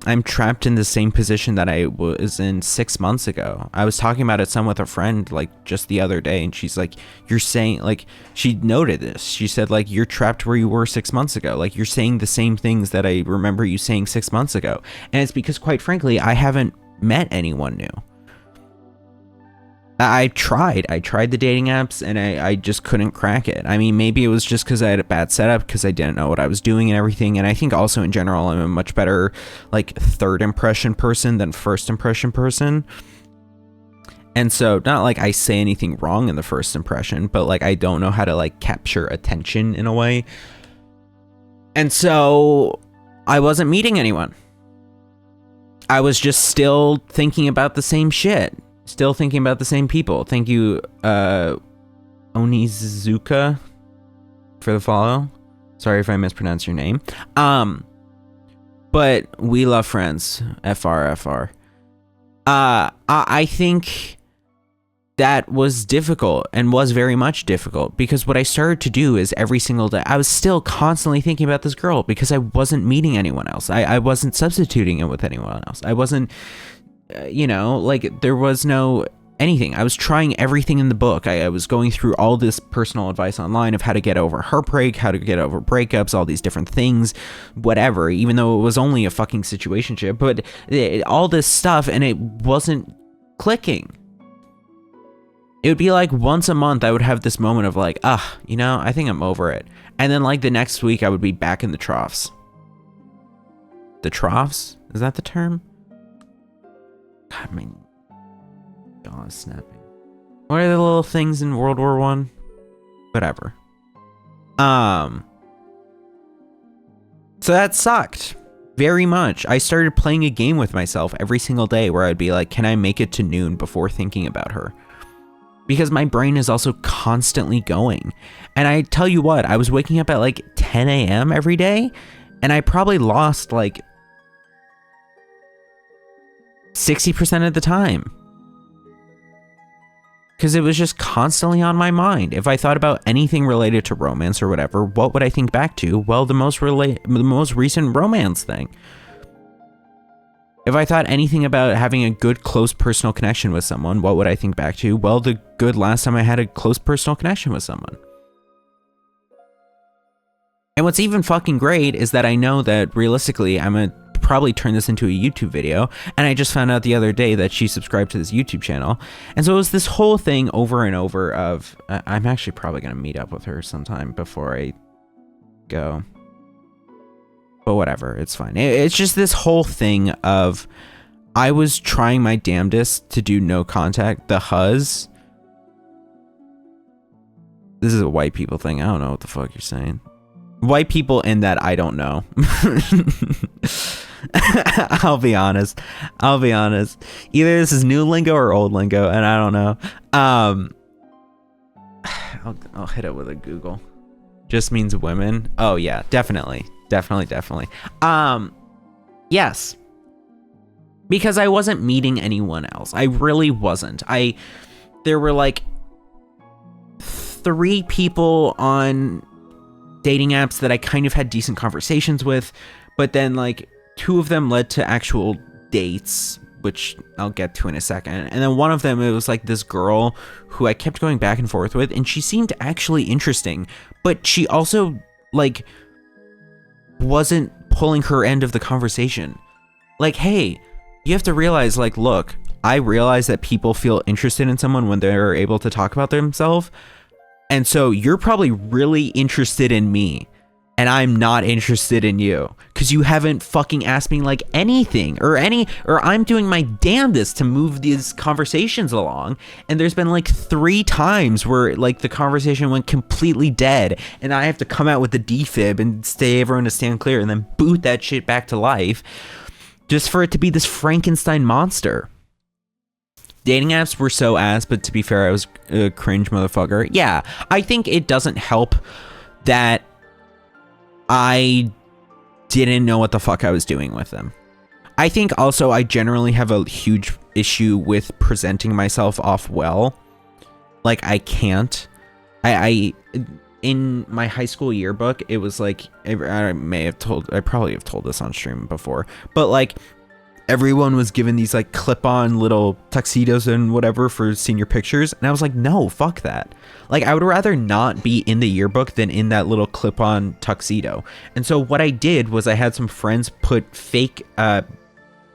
I'm trapped in the same position that I was in 6 months ago. I was talking about it some with a friend like just the other day, and she's like, you're saying, like, she noted this. She said, like, you're trapped where you were 6 months ago. Like, you're saying the same things that I remember you saying 6 months ago. And it's because, quite frankly, I haven't met anyone new. I tried the dating apps, and I just couldn't crack it. I mean, maybe it was just because I had a bad setup, because I didn't know what I was doing and everything. And I think also in general, I'm a much better like third impression person than first impression person. And so not like I say anything wrong in the first impression, but like I don't know how to like capture attention in a way. And so I wasn't meeting anyone. I was just still thinking about the same shit. Still thinking about the same people. Thank you, Onizuka, for the follow. Sorry if I mispronounced your name. But we love friends. FR. I think that was difficult, and was very much difficult, because what I started to do is every single day, I was still constantly thinking about this girl, because I wasn't meeting anyone else. I wasn't substituting it with anyone else. I wasn't, like, there was no anything. I was trying everything in the book. I was going through all this personal advice online of how to get over heartbreak, how to get over breakups, all these different things, whatever, even though it was only a fucking situationship, but all this stuff, and it wasn't clicking. It would be like once a month I would have this moment of like, I think I'm over it. And then like the next week I would be back in the troughs. The troughs? Is that the term? God, my jaw is snapping. What are the little things in World War I? Whatever. So that sucked very much. I started playing a game with myself every single day where I'd be like, can I make it to noon before thinking about her? Because my brain is also constantly going. And I tell you what, I was waking up at like 10 a.m. every day, and I probably lost like 60% of the time. Because it was just constantly on my mind. If I thought about anything related to romance or whatever, what would I think back to? Well, the most recent romance thing. If I thought anything about having a good, close personal connection with someone, what would I think back to? Well, the good last time I had a close personal connection with someone. And what's even fucking great is that I know that realistically, I'm gonna probably turn this into a YouTube video, and I just found out the other day that she subscribed to this YouTube channel. And so it was this whole thing over and over of, I'm actually probably gonna meet up with her sometime before I go. But whatever, it's fine. It's just this whole thing of, I was trying my damnedest to do no contact, the huzz. This is a white people thing. I don't know what the fuck you're saying. White people in that I don't know. I'll be honest. Either this is new lingo or old lingo, and I don't know. I'll hit it with a Google. Just means women. Oh yeah, definitely. Yes. Because I wasn't meeting anyone else. I really wasn't. There were like 3 people on dating apps that I kind of had decent conversations with, but then like 2 of them led to actual dates, which I'll get to in a second. And then one of them, it was like this girl who I kept going back and forth with, and she seemed actually interesting, but she also like wasn't pulling her end of the conversation. Like, hey, you have to realize, like, look, I realize that people feel interested in someone when they're able to talk about themselves. And so you're probably really interested in me. and I'm not interested in you because you haven't fucking asked me like anything or I'm doing my damnedest to move these conversations along. And there's been like 3 times where like the conversation went completely dead and I have to come out with the defib and stay everyone to stand clear and then boot that shit back to life just for it to be this Frankenstein monster. Dating apps were so ass, but to be fair, I was a cringe motherfucker. Yeah, I think it doesn't help that I didn't know what the fuck I was doing with them. I think also I generally have a huge issue with presenting myself off well. Like I can't. I in my high school yearbook, it was like I probably have told this on stream before, but like everyone was given these like clip-on little tuxedos and whatever for senior pictures. And I was like, no, fuck that. Like I would rather not be in the yearbook than in that little clip-on tuxedo. And so what I did was I had some friends put fake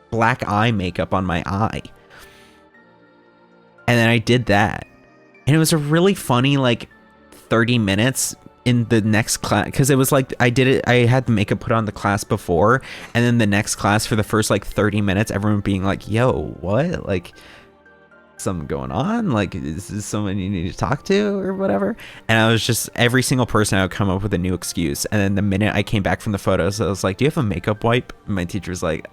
black eye makeup on my eye. And then I did that. And it was a really funny like 30 minutes in the next class, because it was like I had the makeup put on the class before, and then the next class for the first like 30 minutes everyone being like, yo, what, like something going on, like is this someone you need to talk to or whatever? And I was just, every single person I would come up with a new excuse. And then the minute I came back from the photos I was like, do you have a makeup wipe? And my teacher was like,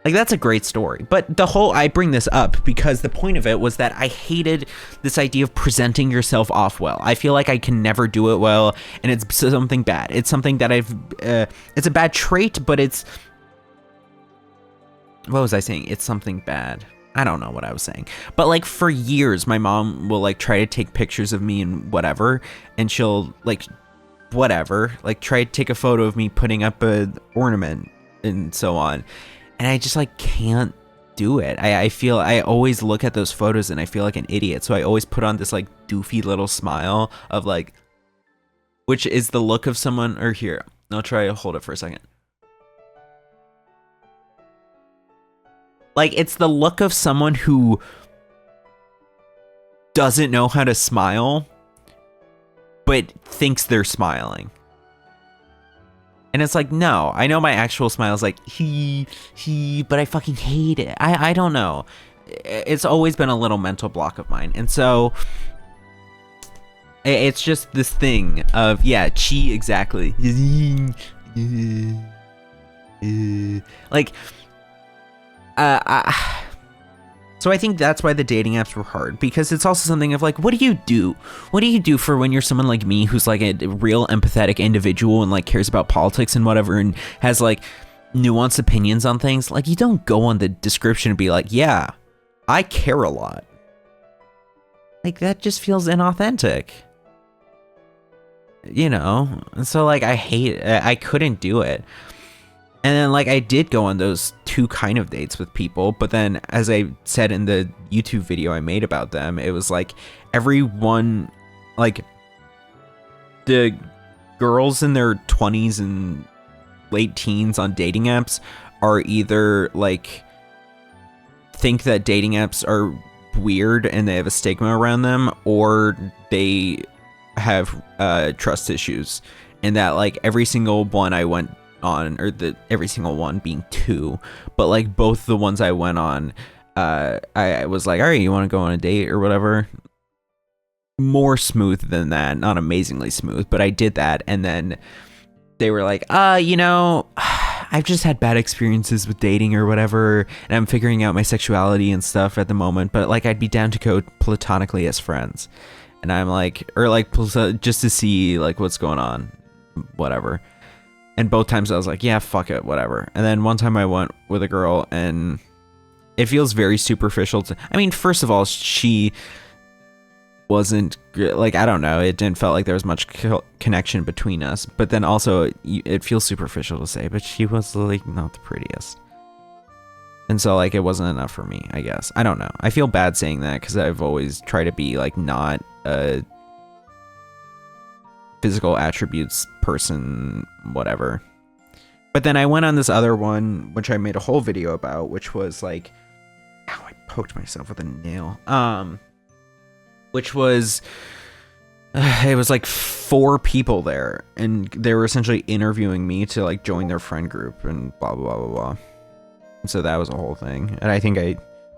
like, that's a great story. But I bring this up because the point of it was that I hated this idea of presenting yourself off well. I feel like I can never do it well, and it's something bad. It's something that it's a bad trait, but it's, what was I saying? It's something bad. I don't know what I was saying. But like for years, my mom will like try to take pictures of me and whatever, and she'll like, whatever, like try to take a photo of me putting up an ornament and so on. And I just like can't do it. I feel, I always look at those photos and I feel like an idiot. So I always put on this like doofy little smile of like, which is the look of someone, or here, I'll try to hold it for a second. Like it's the look of someone who doesn't know how to smile, but thinks they're smiling. And it's like, no, I know my actual smile is like, but I fucking hate it. I don't know. It's always been a little mental block of mine. And so it's just this thing of, yeah, chi, exactly. Like, so I think that's why the dating apps were hard, because it's also something of like, what do you do? What do you do for when you're someone like me who's like a real empathetic individual and like cares about politics and whatever and has like nuanced opinions on things? Like you don't go on the description and be like, yeah, I care a lot. Like that just feels inauthentic. You know? And so like I hate it. I couldn't do it. And then, like, I did go on those 2 kind of dates with people, but then, as I said in the YouTube video I made about them, it was like, everyone, like, the girls in their 20s and late teens on dating apps are either, like, think that dating apps are weird and they have a stigma around them, or they have trust issues. And that, like, every single one I went on, or every single one being 2, but like both the ones I went on, I was like, all right, you want to go on a date or whatever? More smooth than that, not amazingly smooth, but I did that. And then they were like, you know, I've just had bad experiences with dating or whatever, and I'm figuring out my sexuality and stuff at the moment, but like I'd be down to go platonically as friends. And I'm like, or like just to see like what's going on, whatever. And both times I was like, yeah, fuck it, whatever. And then one time I went with a girl and it feels very superficial I mean, first of all, she wasn't like, I don't know, it didn't felt like there was much connection between us. But then also it feels superficial to say, but she was like not the prettiest. And so like it wasn't enough for me, I guess. I don't know. I feel bad saying that because I've always tried to be like not a physical attributes person, whatever. But then I went on this other one, which I made a whole video about, which was like, ow, I poked myself with a nail. Which was it was like 4 people there, and they were essentially interviewing me to like join their friend group and blah blah blah blah blah. So that was a whole thing, and I think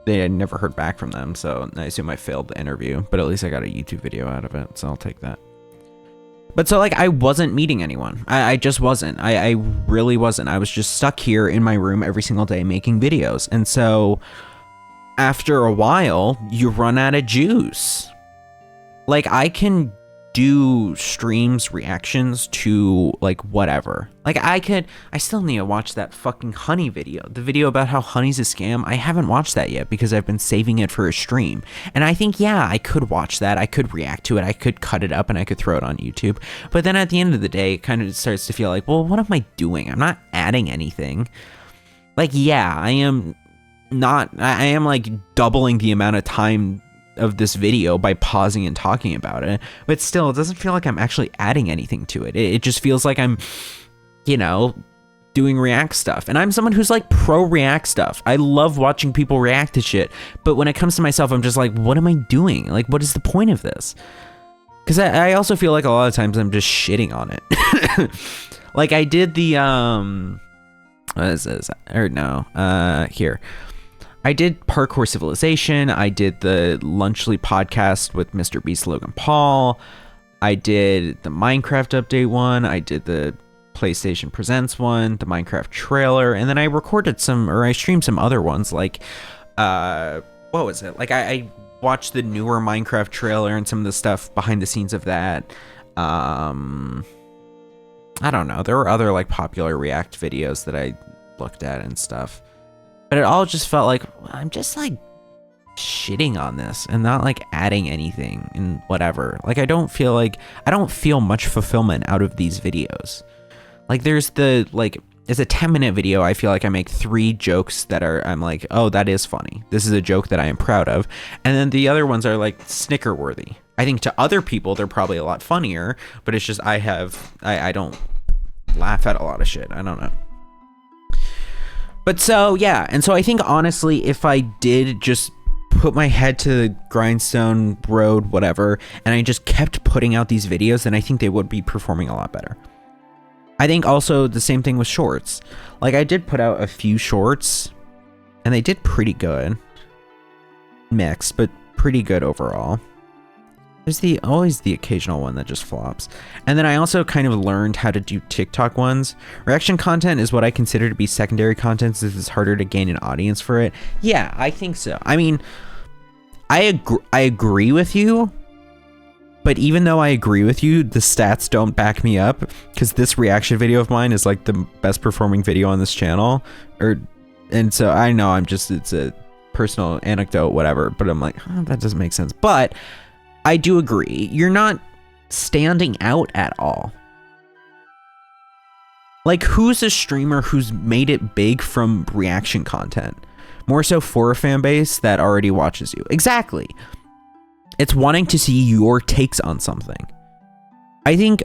they had never heard back from them, so I assume I failed the interview, but at least I got a YouTube video out of it, so I'll take that. But so like I wasn't meeting anyone. I just wasn't. I really wasn't. I was just stuck here in my room every single day making videos. And so after a while, you run out of juice. Like I can do streams reactions to like whatever. Like I still need to watch that fucking honey video. The video about how honey's a scam. I haven't watched that yet because I've been saving it for a stream. And I think, yeah, I could watch that. I could react to it. I could cut it up and I could throw it on YouTube. But then at the end of the day, it kind of starts to feel like, well, what am I doing? I'm not adding anything. Like, yeah, I am like doubling the amount of time of this video by pausing and talking about it, but still it doesn't feel like I'm actually adding anything to it. It just feels like I'm, you know, doing react stuff, and I'm someone who's like pro react stuff. I love watching people react to shit, but when it comes to myself, I'm just like, what am I doing? Like, what is the point of this? Because I also feel like a lot of times I'm just shitting on it. Like I did the what is this? Or no, here. I did Parkour Civilization. I did the Lunchly podcast with Mr. Beast Logan Paul. I did the Minecraft update one. I did the PlayStation Presents one, the Minecraft trailer, and then I recorded I streamed some other ones like, what was it? Like I watched the newer Minecraft trailer and some of the stuff behind the scenes of that. I don't know. There were other like popular React videos that I looked at and stuff. But it all just felt like I'm just like shitting on this and not like adding anything and whatever. Like I don't feel much fulfillment out of these videos. Like there's it's a 10-minute video. I feel like I make 3 jokes that I'm like, oh, that is funny. This is a joke that I am proud of. And then the other ones are like snicker worthy. I think to other people, they're probably a lot funnier, but it's just I don't laugh at a lot of shit. I don't know. But so, yeah, and so I think, honestly, if I did just put my head to the grindstone road, whatever, and I just kept putting out these videos, then I think they would be performing a lot better. I think also the same thing with shorts. Like, I did put out a few shorts, and they did pretty good. Mixed, but pretty good overall. There's always the occasional one that just flops. And then I also kind of learned how to do TikTok ones. Reaction content is what I consider to be secondary content, since it's harder to gain an audience for it. Yeah, I think so. I mean, I agree with you, but even though I agree with you, the stats don't back me up, because this reaction video of mine is like the best performing video on this channel. And so I know it's a personal anecdote, whatever, but I'm like, oh, that doesn't make sense. But I do agree. You're not standing out at all. Like, who's a streamer who's made it big from reaction content? More so for a fan base that already watches you. Exactly. It's wanting to see your takes on something. I think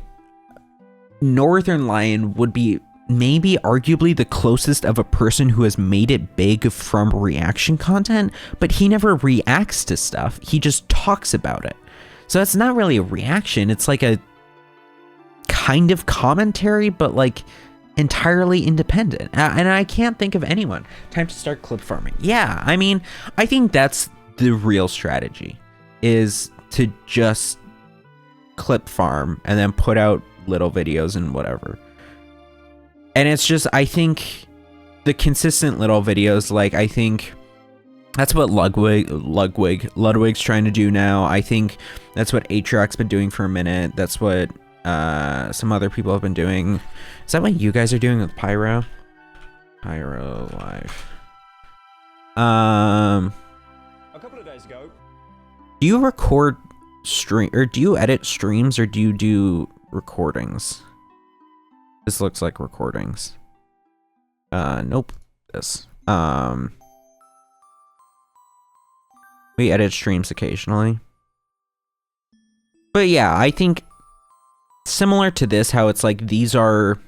Northern Lion would be maybe arguably the closest of a person who has made it big from reaction content, but he never reacts to stuff. He just talks about it. So it's not really a reaction. It's like a kind of commentary, but like entirely independent. And I can't think of anyone. Time to start clip farming. Yeah, I mean, I think that's the real strategy, is to just clip farm and then put out little videos and whatever. And it's just, I think the consistent little videos, like I think that's what Ludwig's trying to do now. I think that's what Atriox's been doing for a minute. That's what some other people have been doing. Is that what you guys are doing with Pyro? Pyro Live. A couple of days ago. Do you record stream, or do you edit streams, or do you do recordings? This looks like recordings. Nope. This. We edit streams occasionally. But yeah, I think similar to this, how it's like these are,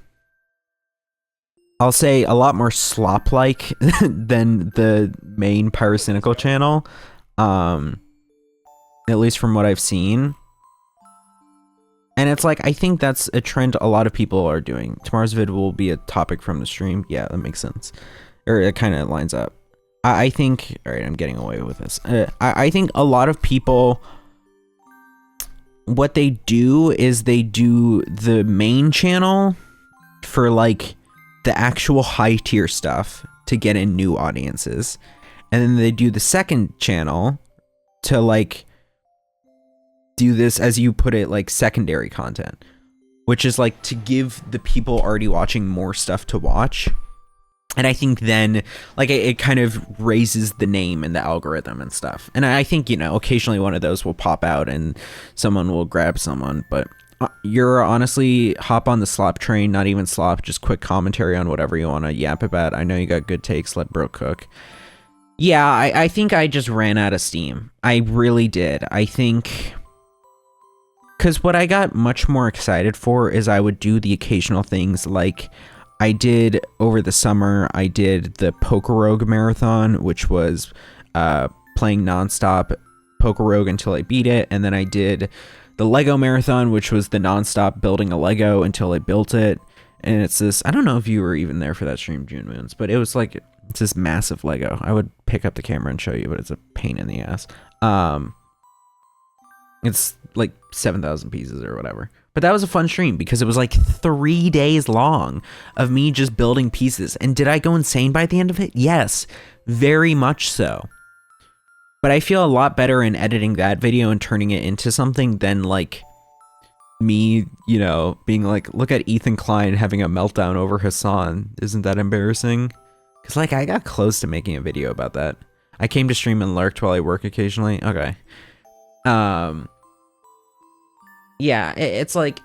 I'll say, a lot more slop-like than the main Pyrocynical channel. At least from what I've seen. And it's like, I think that's a trend a lot of people are doing. Tomorrow's vid will be a topic from the stream. Yeah, that makes sense. Or it kind of lines up. I think, all right, I'm getting away with this. I think a lot of people, what they do is they do the main channel for like the actual high tier stuff to get in new audiences. And then they do the second channel to like do this, as you put it, like secondary content, which is like to give the people already watching more stuff to watch. And I think then like it kind of raises the name and the algorithm and stuff. And I think, you know, occasionally one of those will pop out and someone will grab someone, but you're honestly hop on the slop train, not even slop, just quick commentary on whatever you want to yap about. I know you got good takes, let bro cook. Yeah, I think I just ran out of steam. I really did. I think, because what I got much more excited for is I would do the occasional things like I did over the summer. I did the Poker Rogue marathon, which was playing nonstop Poker Rogue until I beat it. And then I did the Lego marathon, which was the nonstop building a Lego until I built it. And it's this, I don't know if you were even there for that stream, June Moons, but it was like, it's this massive Lego. I would pick up the camera and show you, but it's a pain in the ass. It's like 7,000 pieces or whatever. But that was a fun stream because it was like 3 days long of me just building pieces. And did I go insane by the end of it? Yes, very much so. But I feel a lot better in editing that video and turning it into something than like me, you know, being like, look at Ethan Klein having a meltdown over Hassan. Isn't that embarrassing? Because like I got close to making a video about that. I came to stream and lurked while I work occasionally. Okay. Yeah, it's like,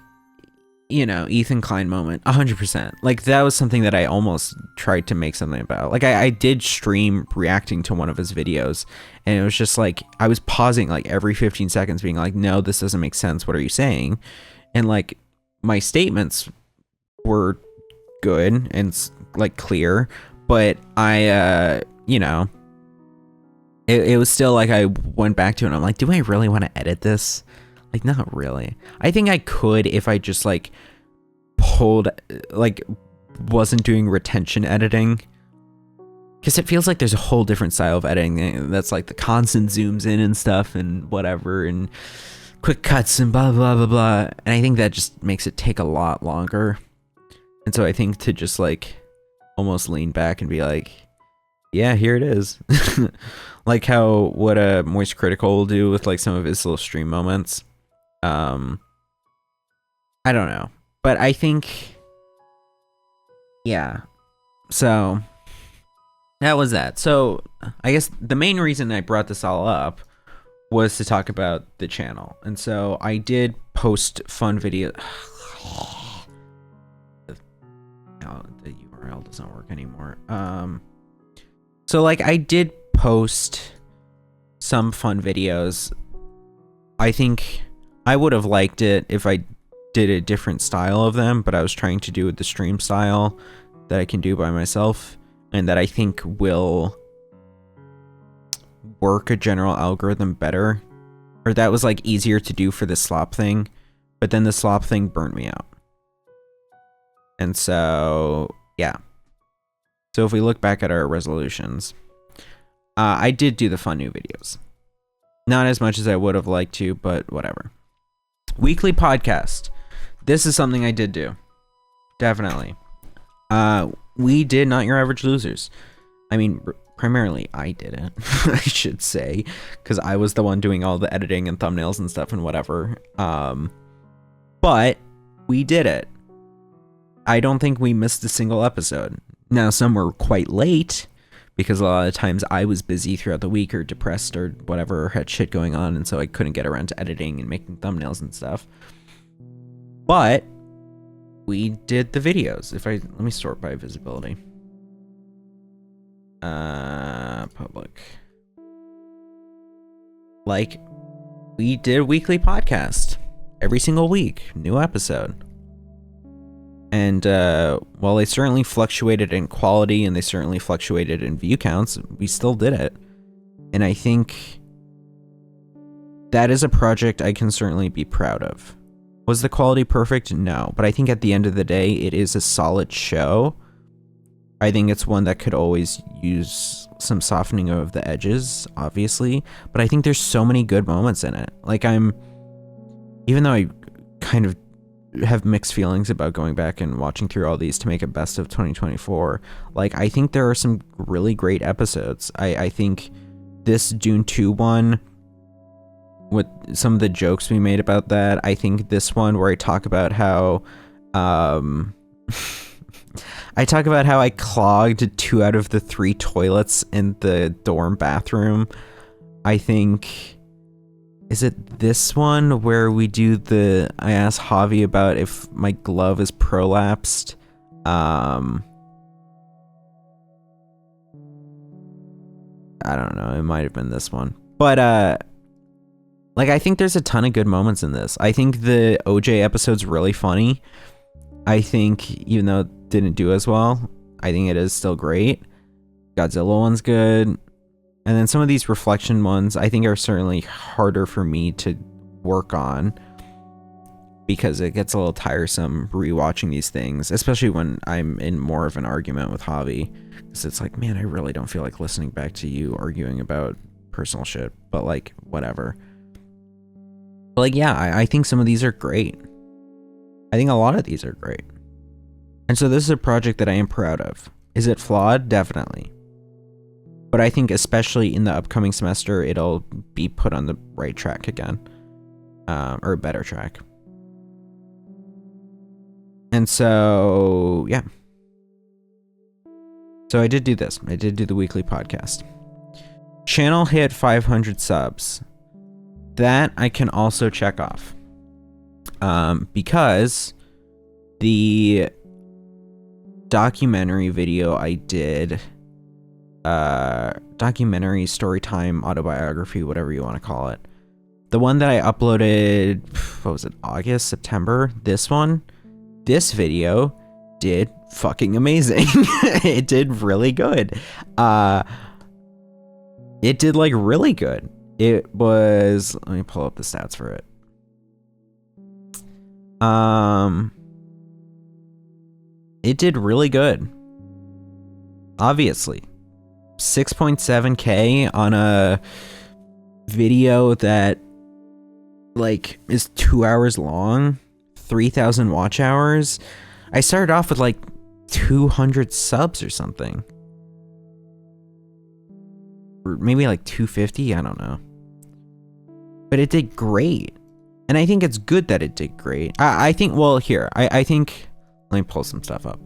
you know, Ethan Klein moment, 100%. Like, that was something that I almost tried to make something about. Like, I did stream reacting to one of his videos, and it was just like, I was pausing, like, every 15 seconds, being like, no, this doesn't make sense. What are you saying? And, like, my statements were good and, like, clear, but I, you know, it was still like I went back to it, and I'm like, do I really want to edit this? Like, not really. I think I could if I just like pulled, like wasn't doing retention editing, because it feels like there's a whole different style of editing that's like the constant zooms in and stuff and whatever and quick cuts and blah blah blah blah. And I think that just makes it take a lot longer. And so I think to just like almost lean back and be like, yeah, here it is. Like how what a Moist Critical will do with like some of his little stream moments. I don't know, but I think, yeah, so that was that. So I guess the main reason I brought this all up was to talk about the channel. And so I did post fun video. The URL doesn't work anymore. So like I did post some fun videos. I think I would have liked it if I did a different style of them, but I was trying to do the stream style that I can do by myself and that I think will work a general algorithm better. Or that was like easier to do for the slop thing, but then the slop thing burnt me out. And so, yeah. So if we look back at our resolutions, I did do the fun new videos. Not as much as I would have liked to, but whatever. Weekly podcast. This is something I did do. Definitely. We did Not Your Average Losers. I mean, primarily I did it, I should say, because I was the one doing all the editing and thumbnails and stuff and whatever. But we did it. I don't think we missed a single episode. Now, some were quite late, because a lot of times I was busy throughout the week or depressed or whatever, or had shit going on, and so I couldn't get around to editing and making thumbnails and stuff. But we did the videos. Let me sort by visibility. Public. Like, we did a weekly podcast every single week, new episode. And while they certainly fluctuated in quality and they certainly fluctuated in view counts, we still did it. And I think that is a project I can certainly be proud of. Was the quality perfect? No, but I think at the end of the day, it is a solid show. I think it's one that could always use some softening of the edges, obviously, but I think there's so many good moments in it. Like, even though I kind of have mixed feelings about going back and watching through all these to make a best of 2024, like, I think there are some really great episodes. I think this Dune 2 one, with some of the jokes we made about that, I think this one where I talk about how I clogged 2 out of the 3 toilets in the dorm bathroom. I think, is it this one where I asked Javi about if my glove is prolapsed? I don't know, it might have been this one. But like, I think there's a ton of good moments in this. I think the OJ episode's really funny. I think, even though it didn't do as well, I think it is still great. Godzilla one's good. And then some of these reflection ones, I think, are certainly harder for me to work on, because it gets a little tiresome rewatching these things, especially when I'm in more of an argument with Javi. Because it's like, man, I really don't feel like listening back to you arguing about personal shit, but like, whatever. But like, yeah, I think some of these are great. I think a lot of these are great. And so this is a project that I am proud of. Is it flawed? Definitely. But I think especially in the upcoming semester, it'll be put on the right track again. Or a better track. And so, yeah. So I did do this. I did do the weekly podcast. Channel hit 500 subs. That I can also check off. Because the documentary video I did, documentary, story time, autobiography, whatever you want to call it, the one that I uploaded, what was it, August, September, this video did fucking amazing. It did really good. It did like really good. It was, let me pull up the stats for it. It did really good. Obviously. 6.7K on a video that like is 2 hours long, 3,000 watch hours. I started off with like 200 subs or something. Or maybe like 250, I don't know. But it did great. And I think it's good that it did great. I think, well, here, I think, let me pull some stuff up.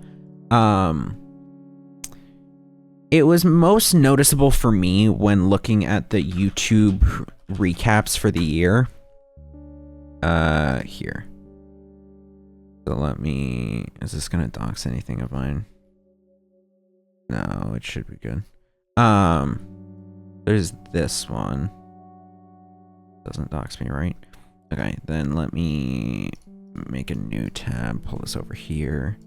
It was most noticeable for me when looking at the YouTube recaps for the year. Here. So let me, is this gonna dox anything of mine? No, it should be good. There's this one. Doesn't dox me, right? Okay, then let me make a new tab, pull this over here.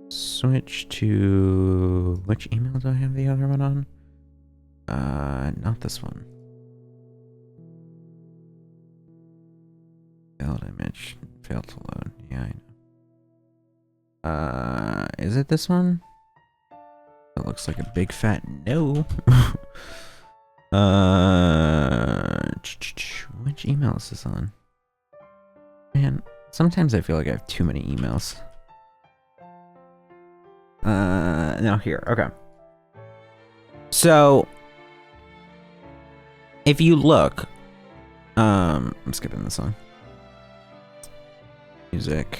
Switch to, which email do I have the other one on? Not this one. Failed image, failed to load, yeah, I know. Is it this one? It looks like a big fat no. Which email is this on? Man, sometimes I feel like I have too many emails. Now here, okay. So, if you look, I'm skipping this one. Music.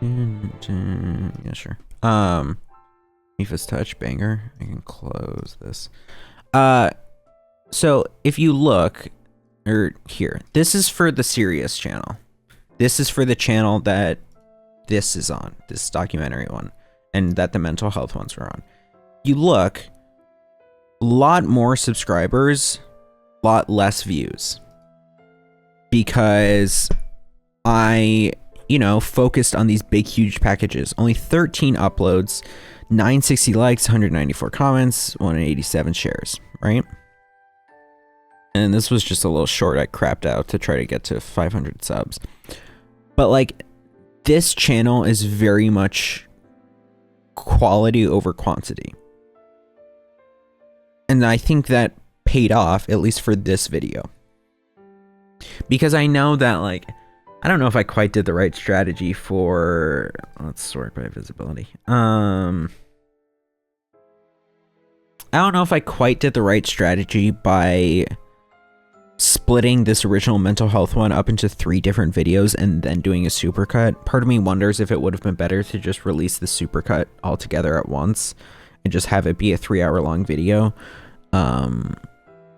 Yeah, sure. Mifa's Touch, banger. I can close this. So if you look, or here, this is for the serious channel. This is for the channel that this is on, this documentary one, and that the mental health ones were on. You look, a lot more subscribers, a lot less views. Because I, focused on these big, huge packages. Only 13 uploads, 960 likes, 194 comments, 187 shares, right? And this was just a little short I crapped out to try to get to 500 subs. But like, this channel is very much quality over quantity. And I think that paid off, at least for this video. Because I know that, like, I don't know if I quite did the right strategy for, let's sort by visibility. I don't know if I quite did the right strategy by splitting this original mental health one up into 3 different videos and then doing a supercut. Part of me wonders if it would have been better to just release the supercut all together at once and just have it be a 3-hour long video.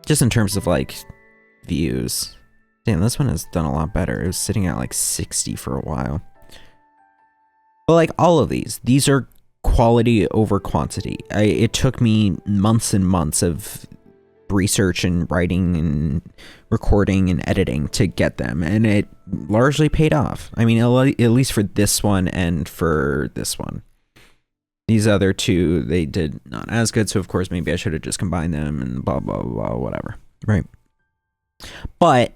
Just in terms of like views. Damn, this one has done a lot better. It was sitting at like 60 for a while. But like all of these are quality over quantity. It took me months and months of research and writing and recording and editing to get them, and it largely paid off. I mean, at least for this one and for this one. These other 2, they did not as good, so of course maybe I should have just combined them and blah blah blah, whatever, right? But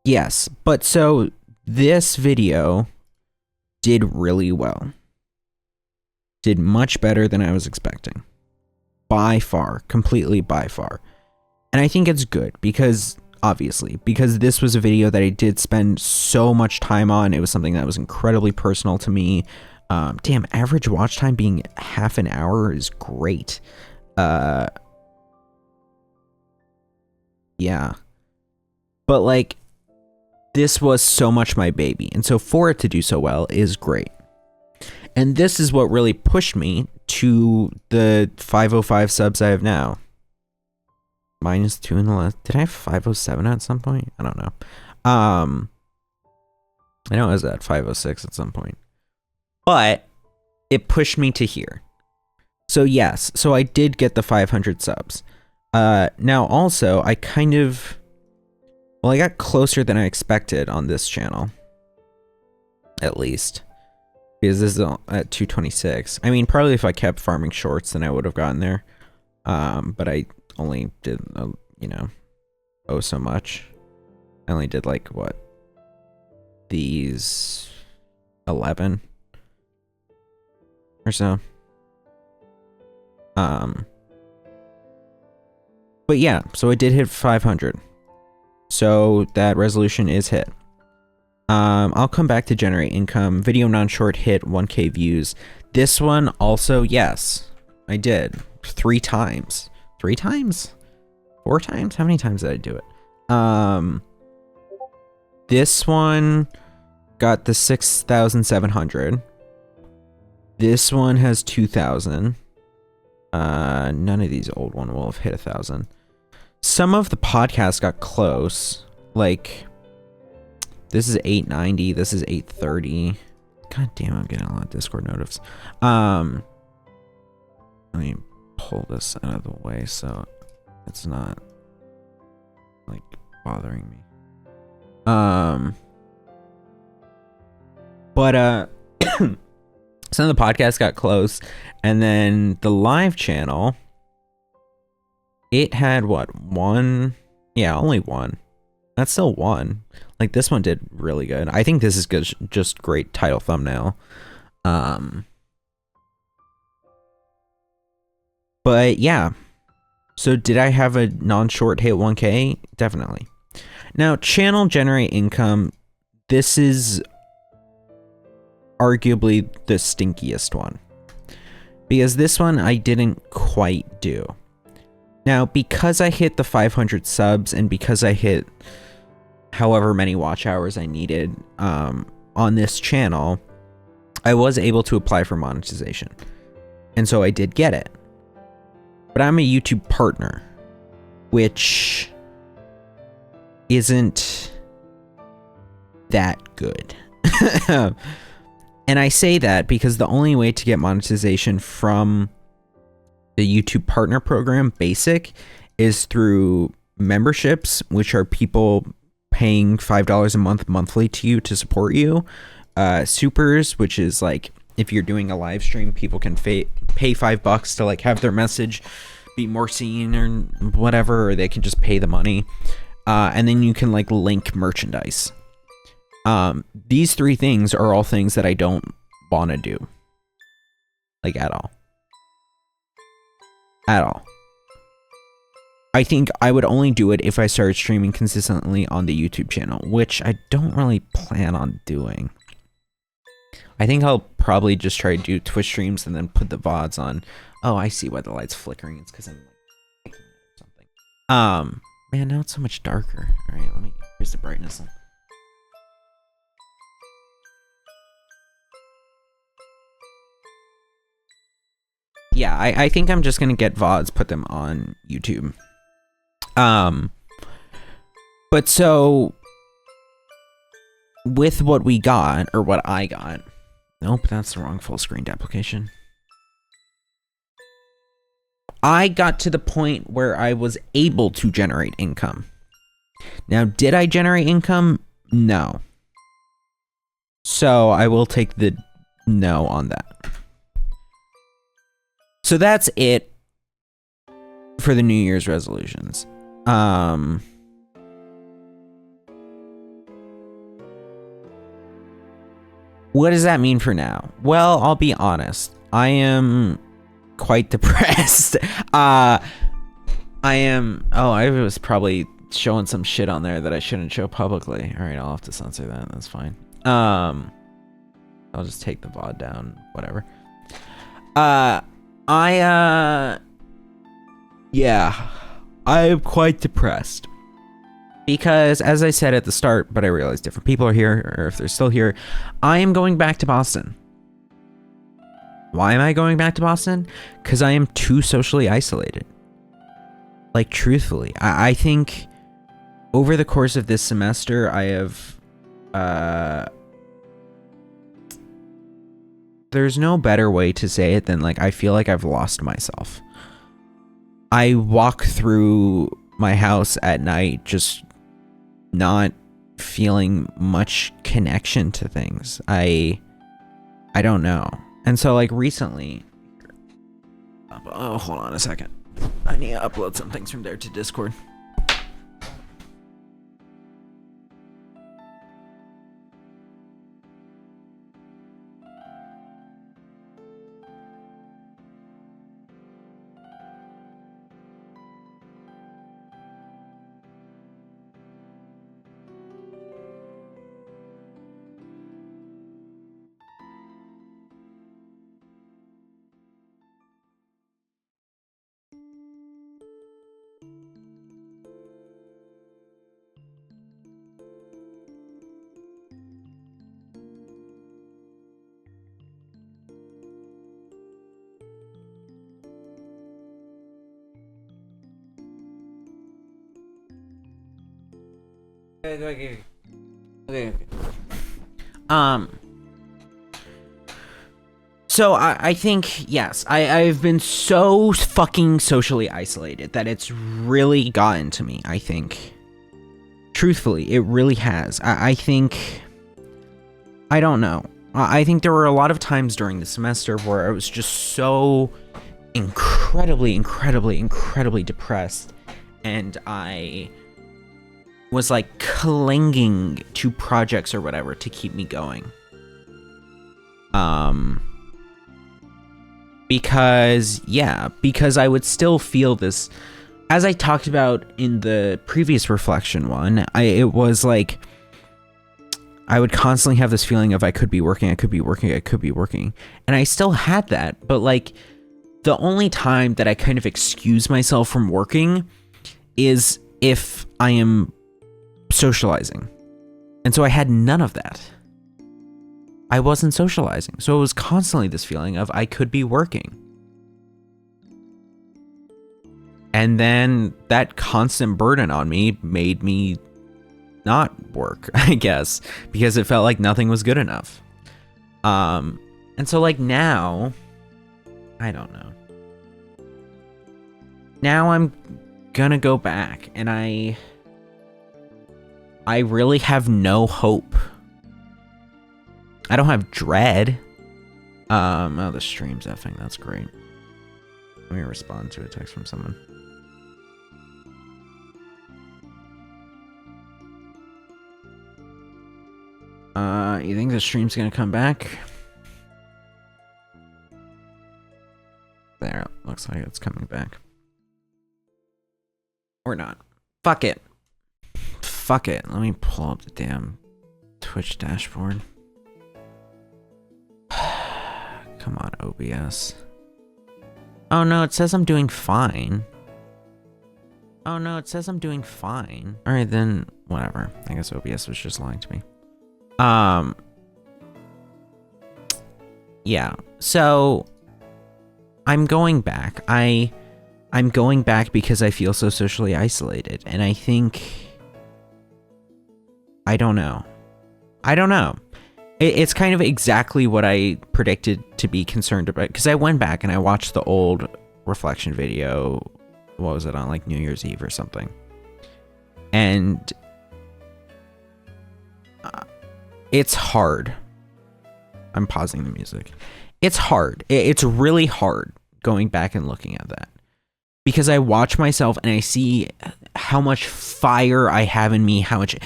yes, but so this video did really well, did much better than I was expecting. By far, completely by far. And I think it's good because, obviously, because this was a video that I did spend so much time on. It was something that was incredibly personal to me. Damn, average watch time being half an hour is great. Yeah. But like, this was so much my baby. And so for it to do so well is great. And this is what really pushed me to the 505 subs I have now. Minus 2 in the last. Did I have 507 at some point? I don't know. I know I was at 506 at some point. But it pushed me to here. So yes, so I did get the 500 subs. Now also, I kind of, well, I got closer than I expected on this channel. At least. Because this is at 226. I mean, probably if I kept farming shorts, then I would have gotten there. But I only did, you know, oh so much. I only did like, what? These 11 or so. But yeah, so it did hit 500. So that resolution is hit. I'll come back to generate income. Video non-short hit 1K views. This one also, yes, I did 3 times. 3 times? 4 times? How many times did I do it? This one got the 6,700. This one has 2,000. None of these old one will have hit 1,000. Some of the podcasts got close. Like, this is 890. This is 830. God damn, I'm getting a lot of Discord notifs. Let me pull this out of the way so it's not like bothering me. But some of the podcasts got close, and then the live channel, it had what, 1? Yeah, only 1. That's still 1. Like, this one did really good. I think this is good, just great title thumbnail. But yeah. So did I have a non-short hit 1K? Definitely. Now, channel generate income. This is arguably the stinkiest one, because this one I didn't quite do. Now, because I hit the 500 subs and because I hit however many watch hours I needed on this channel, I was able to apply for monetization, and so I did get it. But I'm a YouTube partner, which isn't that good. And I say that because the only way to get monetization from the YouTube Partner Program Basic is through memberships, which are people paying $5 a month monthly to you to support you. Supers, which is like if you're doing a live stream, people can pay $5 to like have their message be more seen or whatever, or they can just pay the money. And then you can like link merchandise. These 3 things are all things that I don't want to do. Like at all. At all. I think I would only do it if I started streaming consistently on the YouTube channel, which I don't really plan on doing. I think I'll probably just try to do Twitch streams and then put the VODs on. Oh, I see why the light's flickering. It's because I'm like something. Man, now it's so much darker. All right, let me increase the brightness. Yeah, I think I'm just gonna get VODs, put them on YouTube. But so with what we got, or what I got, nope, that's the wrong full screened application. I got to the point where I was able to generate income. Now, did I generate income? No. So I will take the no on that. So that's it for the New Year's resolutions. What does that mean for now? Well, I'll be honest. I am quite depressed. I was probably showing some shit on there that I shouldn't show publicly. All right, I'll have to censor that. That's fine. I'll just take the VOD down, whatever. Yeah, I'm quite depressed. Because, as I said at the start, but I realize different people are here, or if they're still here, I am going back to Boston. Why am I going back to Boston? Because I am too socially isolated. Like, truthfully. I think over the course of this semester, I have... there's no better way to say it than, like, I feel like I've lost myself. I walk through my house at night just not feeling much connection to things. I don't know. And so, like, recently... Oh, hold on a second. I need to upload some things from there to Discord. Okay. So I think, yes, I've been so fucking socially isolated that it's really gotten to me, I think. Truthfully, it really has. I think... I don't know. I think there were a lot of times during the semester where I was just so incredibly depressed, and I was like clinging to projects or whatever to keep me going. Because I would still feel this, as I talked about in the previous reflection one, it was like, I would constantly have this feeling of I could be working. And I still had that, but like, the only time that I kind of excuse myself from working is if I am socializing. And so I had none of that. I wasn't socializing. So it was constantly this feeling of I could be working. And then that constant burden on me made me not work, I guess, because it felt like nothing was good enough. And so like now, I don't know. Now I'm gonna go back, and I really have no hope. I don't have dread. Oh, the stream's effing. That's great. Let me respond to a text from someone. You think the stream's gonna come back? There, looks like it's coming back. Or not. Fuck it. Fuck it. Let me pull up the damn Twitch dashboard. Come on, OBS. Oh no, it says I'm doing fine. Oh no, it says I'm doing fine. Alright then, whatever. I guess OBS was just lying to me. Yeah, so I'm going back. I'm going back because I feel so socially isolated, and I think I don't know. It's kind of exactly what I predicted to be concerned about, because I went back and I watched the old reflection video. What was it on, like New Year's Eve or something? And it's hard. I'm pausing the music. It's hard. It's really hard going back and looking at that, because I watch myself and I see how much fire I have in me, how much,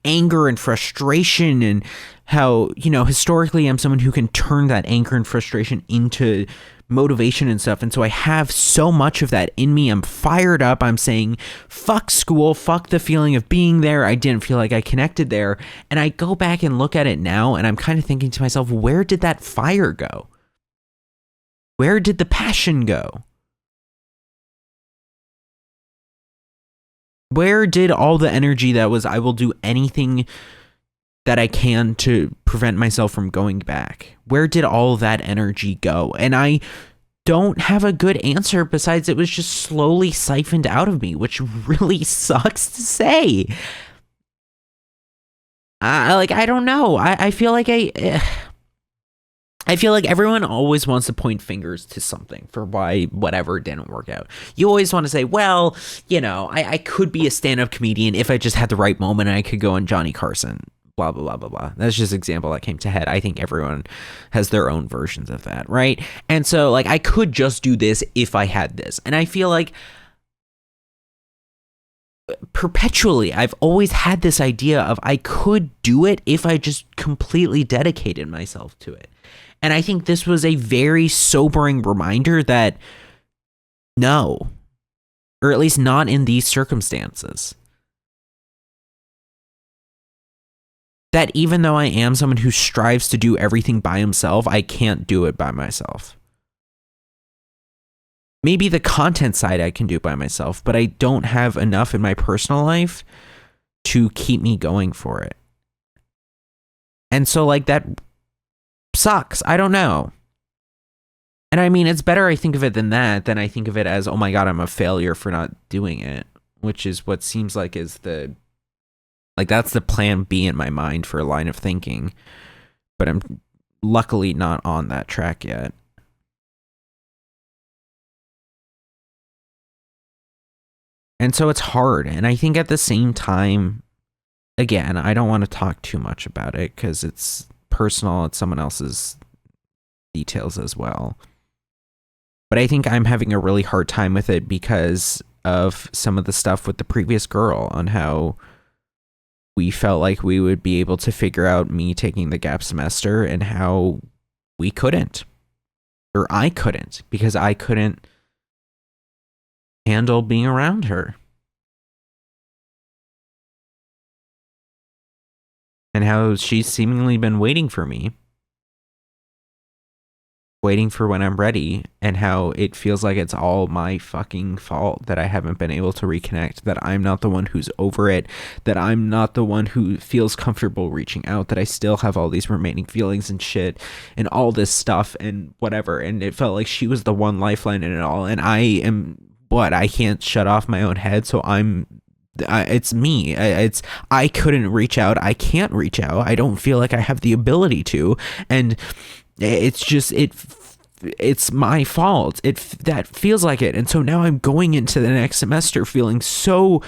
anger and frustration, and how, historically I'm someone who can turn that anger and frustration into motivation and stuff. And so I have so much of that in me. I'm fired up. I'm saying, fuck school, fuck the feeling of being there. I didn't feel like I connected there. And I go back and look at it now, and I'm kind of thinking to myself, where did that fire go? Where did the passion go? Where did all the energy that was, I will do anything that I can to prevent myself from going back? Where did all that energy go? And I don't have a good answer besides it was just slowly siphoned out of me, which really sucks to say. I don't know. I feel like I feel like everyone always wants to point fingers to something for why whatever didn't work out. You always want to say, well, I could be a stand-up comedian if I just had the right moment, and I could go on Johnny Carson, blah, blah, blah, blah, blah. That's just an example that came to head. I think everyone has their own versions of that, right? And so, I could just do this if I had this. And I feel like perpetually I've always had this idea of I could do it if I just completely dedicated myself to it. And I think this was a very sobering reminder that no, or at least not in these circumstances. That even though I am someone who strives to do everything by himself, I can't do it by myself. Maybe the content side I can do by myself, but I don't have enough in my personal life to keep me going for it. And so that sucks. I don't know. And I mean, it's better I think of it than I think of it as, oh my God, I'm a failure for not doing it, which is what seems like is that's the plan B in my mind for a line of thinking, but I'm luckily not on that track yet. And so it's hard. And I think at the same time, again, I don't want to talk too much about it because it's personal. It's someone else's details as well. But I think I'm having a really hard time with it because of some of the stuff with the previous girl, on how we felt like we would be able to figure out me taking the gap semester, and how we couldn't, or I couldn't, because I couldn't handle being around her. And how she's seemingly been waiting for me, waiting for when I'm ready, and how it feels like it's all my fucking fault that I haven't been able to reconnect, that I'm not the one who's over it, that I'm not the one who feels comfortable reaching out, that I still have all these remaining feelings and shit and all this stuff and whatever. And it felt like she was the one lifeline in it all, and I can't shut off my own head, so it's me. I couldn't reach out. I can't reach out. I don't feel like I have the ability to, and it's just it's my fault. That feels like it. And so now I'm going into the next semester feeling so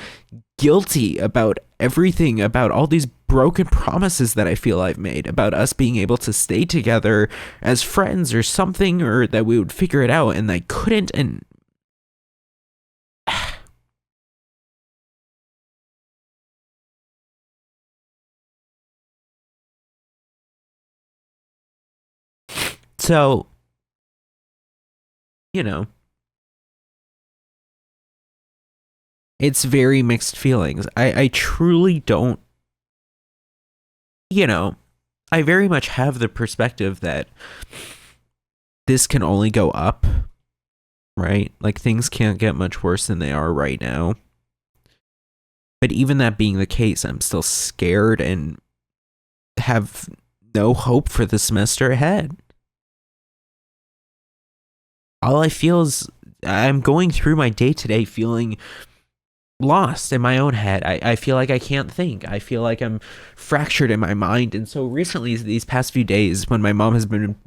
guilty about everything, about all these broken promises that I feel I've made about us being able to stay together as friends or something, or that we would figure it out, and I couldn't. And so, you know, it's very mixed feelings. I truly don't, you know, I very much have the perspective that this can only go up, right? Like, things can't get much worse than they are right now. But even that being the case, I'm still scared and have no hope for the semester ahead. All I feel is I'm going through my day to day feeling lost in my own head. I feel like I can't think. I feel like I'm fractured in my mind. And so recently, these past few days, when my mom has been,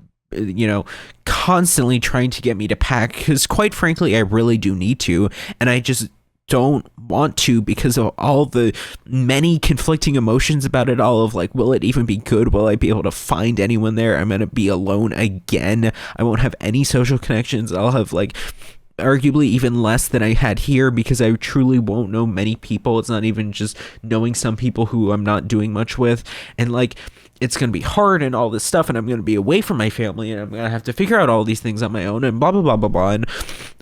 constantly trying to get me to pack, because quite frankly, I really do need to. And I just don't want to because of all the many conflicting emotions about it all, of like, will it even be good? Will I be able to find anyone there? I'm going to be alone again. I won't have any social connections. I'll have like arguably even less than I had here, because I truly won't know many people. It's not even just knowing some people who I'm not doing much with. And like, it's going to be hard and all this stuff, and I'm going to be away from my family, and I'm going to have to figure out all these things on my own, and blah, blah, blah, blah, blah, and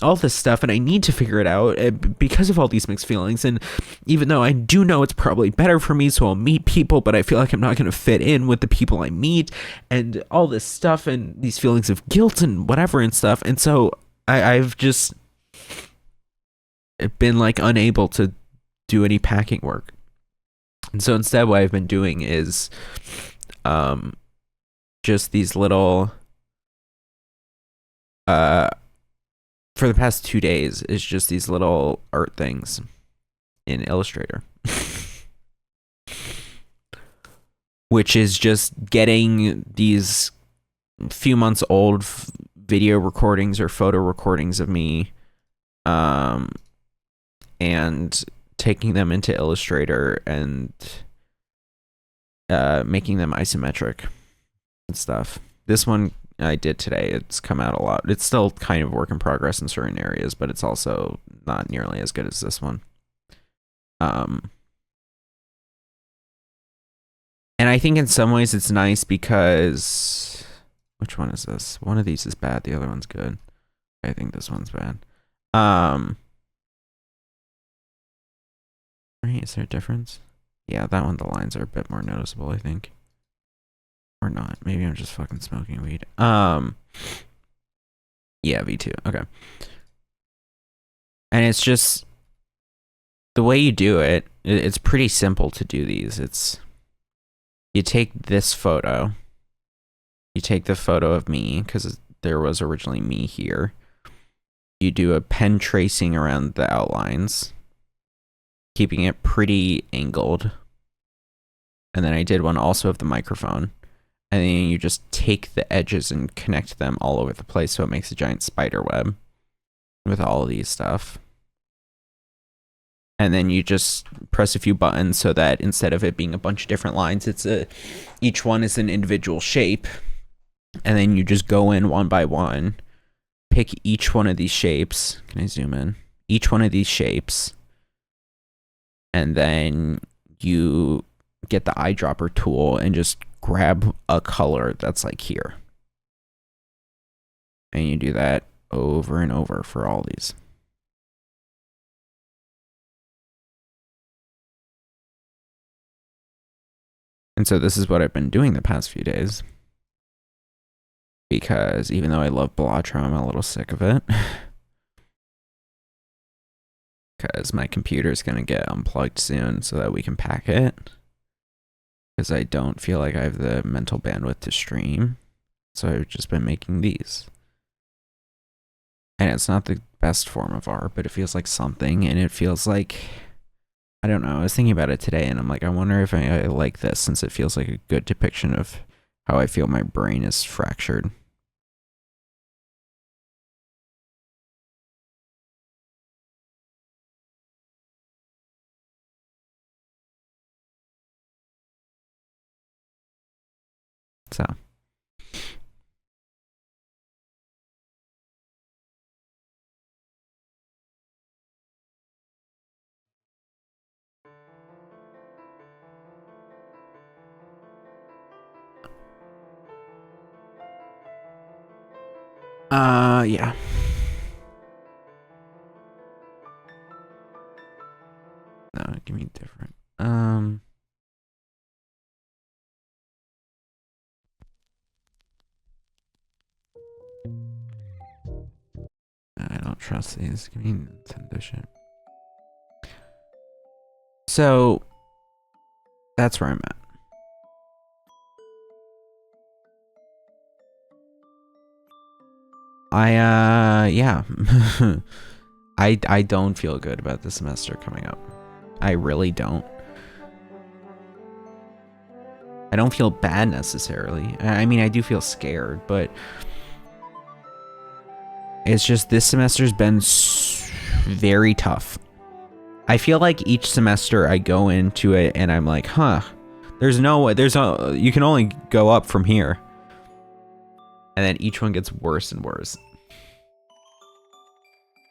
all this stuff. And I need to figure it out because of all these mixed feelings. And even though I do know it's probably better for me, so I'll meet people, but I feel like I'm not going to fit in with the people I meet, and all this stuff, and these feelings of guilt and whatever and stuff. And so I've just been like unable to do any packing work. And so instead, what I've been doing is just these little for the past 2 days is just these little art things in Illustrator. Which is just getting these few months old video recordings or photo recordings of me, and taking them into Illustrator and making them isometric and stuff. This one I did today. It's come out a lot. It's still kind of work in progress in certain areas, but it's also not nearly as good as this one. And I think in some ways it's nice because, which one is this? One of these is bad. The other one's good. I think this one's bad. Right, is there a difference? Yeah, that one, the lines are a bit more noticeable, I think. Or not. Maybe I'm just fucking smoking weed. Yeah, V2. Okay. And it's just the way you do it, it's pretty simple to do these. It's, you take this photo, you take the photo of me, because there was originally me here. You do a pen tracing around the outlines, keeping it pretty angled. And then I did one also of the microphone. And then you just take the edges and connect them all over the place, so it makes a giant spider web with all of these stuff. And then you just press a few buttons so that instead of it being a bunch of different lines, each one is an individual shape. And then you just go in one by one, pick each one of these shapes. Can I zoom in? Each one of these shapes. And then you get the eyedropper tool and just grab a color that's like here. And you do that over and over for all these. And so this is what I've been doing the past few days. Because even though I love Bellatra, I'm a little sick of it. Because my computer is going to get unplugged soon so that we can pack it. Because I don't feel like I have the mental bandwidth to stream. So I've just been making these. And it's not the best form of art, but it feels like something. And it feels like, I don't know, I was thinking about it today, and I'm like, I wonder if I like this, since it feels like a good depiction of how I feel my brain is fractured. So. Yeah. No, give me different. I don't trust these. Give me Nintendo shit. So that's where I'm at. Yeah. I don't feel good about the semester coming up. I really don't. I don't feel bad necessarily. I mean, I do feel scared, but it's just this semester's been very tough. I feel like each semester I go into it and I'm like, huh, you can only go up from here. And then each one gets worse and worse.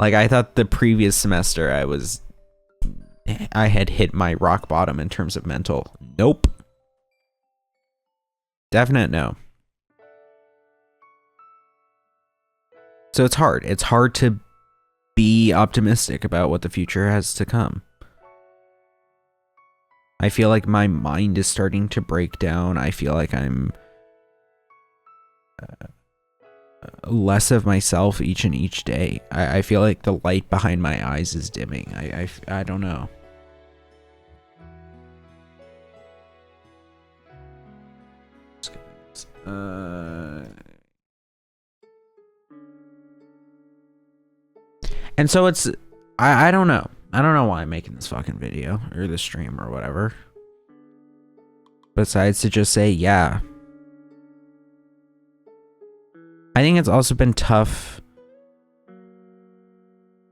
Like, I thought the previous semester I had hit my rock bottom in terms of mental. Nope. Definite no. So it's hard. It's hard to be optimistic about what the future has to come. I feel like my mind is starting to break down. I feel like I'm less of myself each day. I feel like the light behind my eyes is dimming. I don't know. And so it's, I don't know. I don't know why I'm making this fucking video or this stream or whatever. Besides to just say, yeah. I think it's also been tough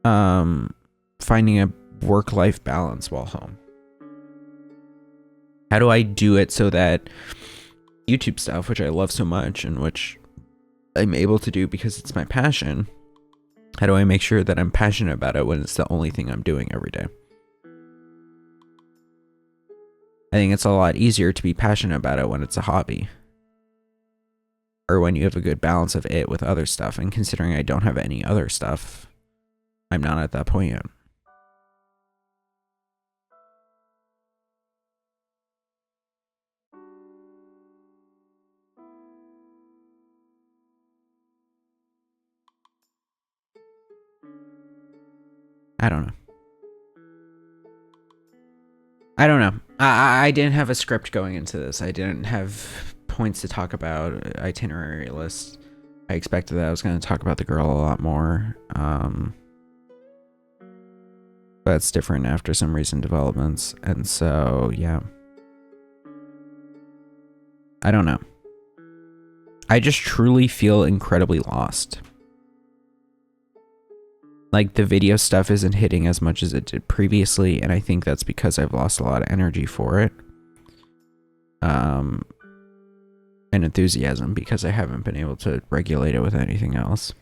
finding a work-life balance while home. How do I do it so that YouTube stuff, which I love so much and which I'm able to do because it's my passion, how do I make sure that I'm passionate about it when it's the only thing I'm doing every day? I think it's a lot easier to be passionate about it when it's a hobby. Or when you have a good balance of it with other stuff. And considering I don't have any other stuff, I'm not at that point yet. I don't know. I didn't have a script going into this. I didn't have points to talk about, itinerary list. I expected that I was going to talk about the girl a lot more. But it's different after some recent developments. And so, yeah. I don't know. I just truly feel incredibly lost. Like, the video stuff isn't hitting as much as it did previously, and I think that's because I've lost a lot of energy for it. And enthusiasm, because I haven't been able to regulate it with anything else.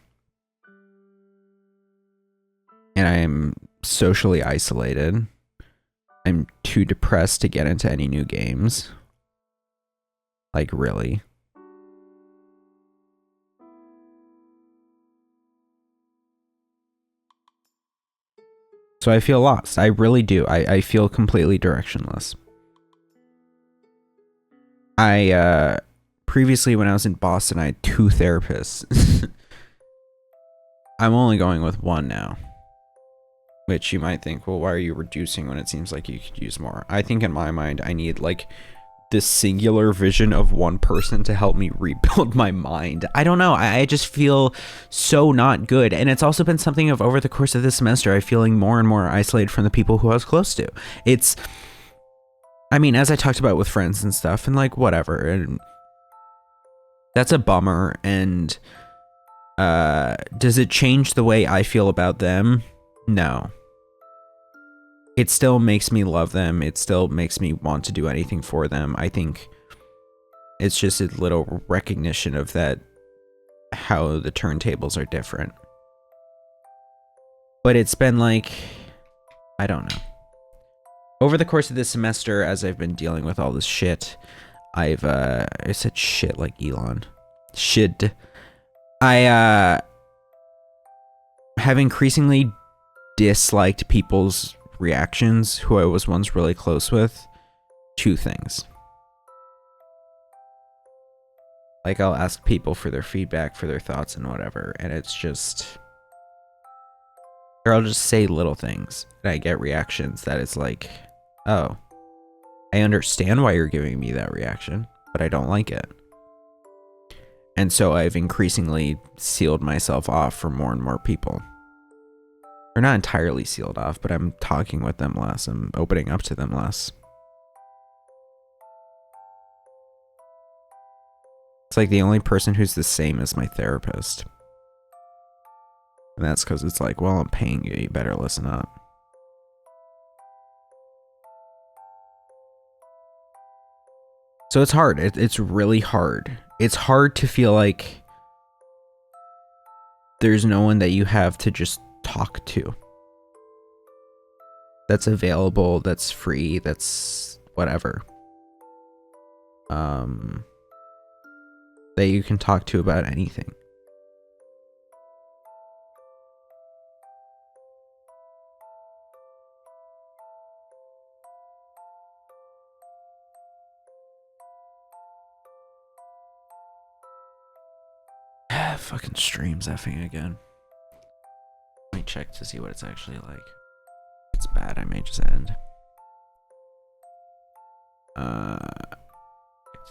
And I am socially isolated. I'm too depressed to get into any new games. Like, really. So I feel lost. I really do. I feel completely directionless. Previously when I was in Boston, I had 2 therapists. I'm only going with 1 now. Which you might think, well, why are you reducing when it seems like you could use more? I think in my mind, I need like this singular vision of one person to help me rebuild my mind. I don't know. I just feel so not good. And it's also been something of over the course of this semester, I'm feeling more and more isolated from the people who I was close to. It's, I mean, as I talked about with friends and stuff and like whatever, and that's a bummer. And does it change the way I feel about them? No. It still makes me love them. It still makes me want to do anything for them. I think It's just a little recognition of that, how the turntables are different. But it's been like, I don't know. Over the course of this semester, as I've been dealing with all this shit, I said shit like Elon. Shit. I have increasingly disliked people's reactions who I was once really close with. Two things. Like, I'll ask people for their feedback, for their thoughts and whatever, and it's just, or I'll just say little things and I get reactions that it's like, oh, I understand why you're giving me that reaction, but I don't like it. And so I've increasingly sealed myself off from more and more people. Or not entirely sealed off, but I'm talking with them less. I'm opening up to them less. It's like the only person who's the same as my therapist. And that's because it's like, well, I'm paying you, you better listen up. So it's hard. It's really hard. It's hard to feel like there's no one that you have to just talk to. That's available, that's free, that's whatever. That you can talk to about anything. Fucking streams effing again. Let me check to see what it's actually like. If it's bad, I may just end. To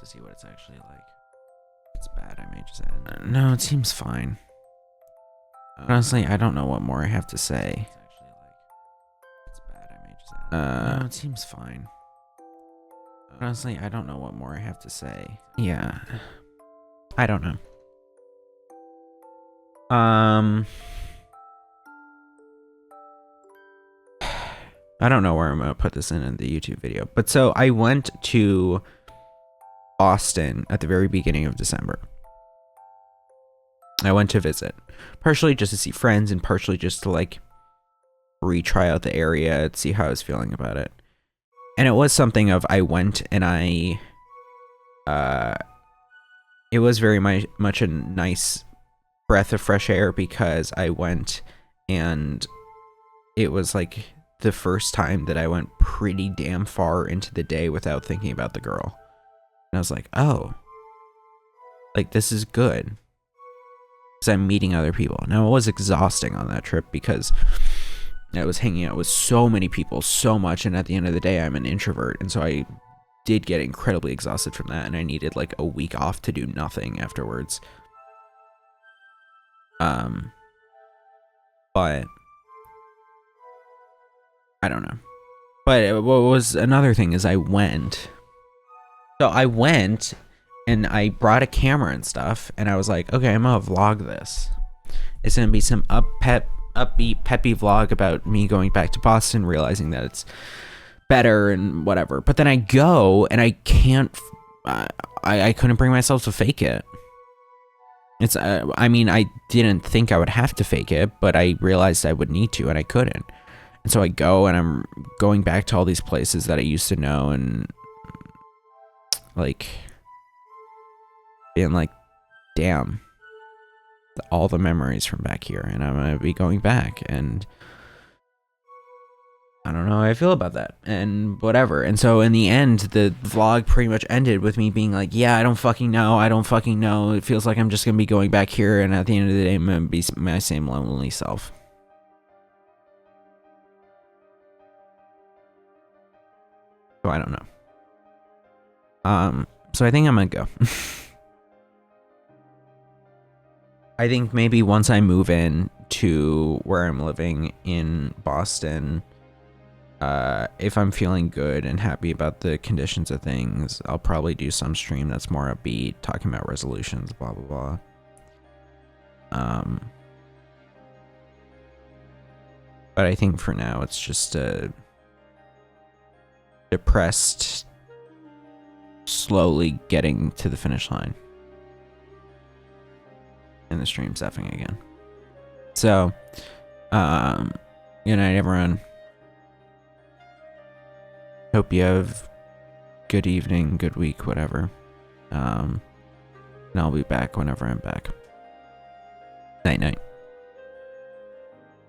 see what it's actually like. If it's bad, I may just end. No, it seems fine. Honestly, I don't know what more I have to say. It's bad, I may just end. No, it seems fine. Honestly, I don't know what more I have to say. Yeah. I don't know. I don't know where I'm gonna put this in the YouTube video, but so I went to Boston at the very beginning of December. I went to visit, partially just to see friends and partially just to like retry out the area and see how I was feeling about it. And it was something of, I went and it was very much a nice breath of fresh air, because I went and it was like the first time that I went pretty damn far into the day without thinking about the girl. And I was like, oh, like this is good, because I'm meeting other people. Now, it was exhausting on that trip because I was hanging out with so many people so much, and at the end of the day, I'm an introvert, and so I did get incredibly exhausted from that, and I needed like a week off to do nothing afterwards. But I don't know. But what was another thing is I went and I brought a camera and stuff, and I was like, okay, I'm gonna vlog this. It's gonna be some upbeat, peppy vlog about me going back to Boston, realizing that it's better and whatever. But then I go and I can't, I couldn't bring myself to fake it. It's, I mean, I didn't think I would have to fake it, but I realized I would need to, and I couldn't. And so I go, and I'm going back to all these places that I used to know, and like being like, damn, all the memories from back here, and I'm gonna be going back, and I don't know how I feel about that, and whatever. And so in the end, the vlog pretty much ended with me being like, yeah, I don't fucking know. It feels like I'm just gonna be going back here, and at the end of the day, I'm gonna be my same lonely self. So I don't know. So I think I'm gonna go. I think maybe once I move in to where I'm living in Boston, if I'm feeling good and happy about the conditions of things, I'll probably do some stream that's more upbeat, talking about resolutions, blah, blah, blah. But I think for now, it's just a depressed slowly getting to the finish line. And the stream's effing again. So, good night, everyone. Hope you have good evening, good week, whatever. And I'll be back whenever I'm back. Night, night.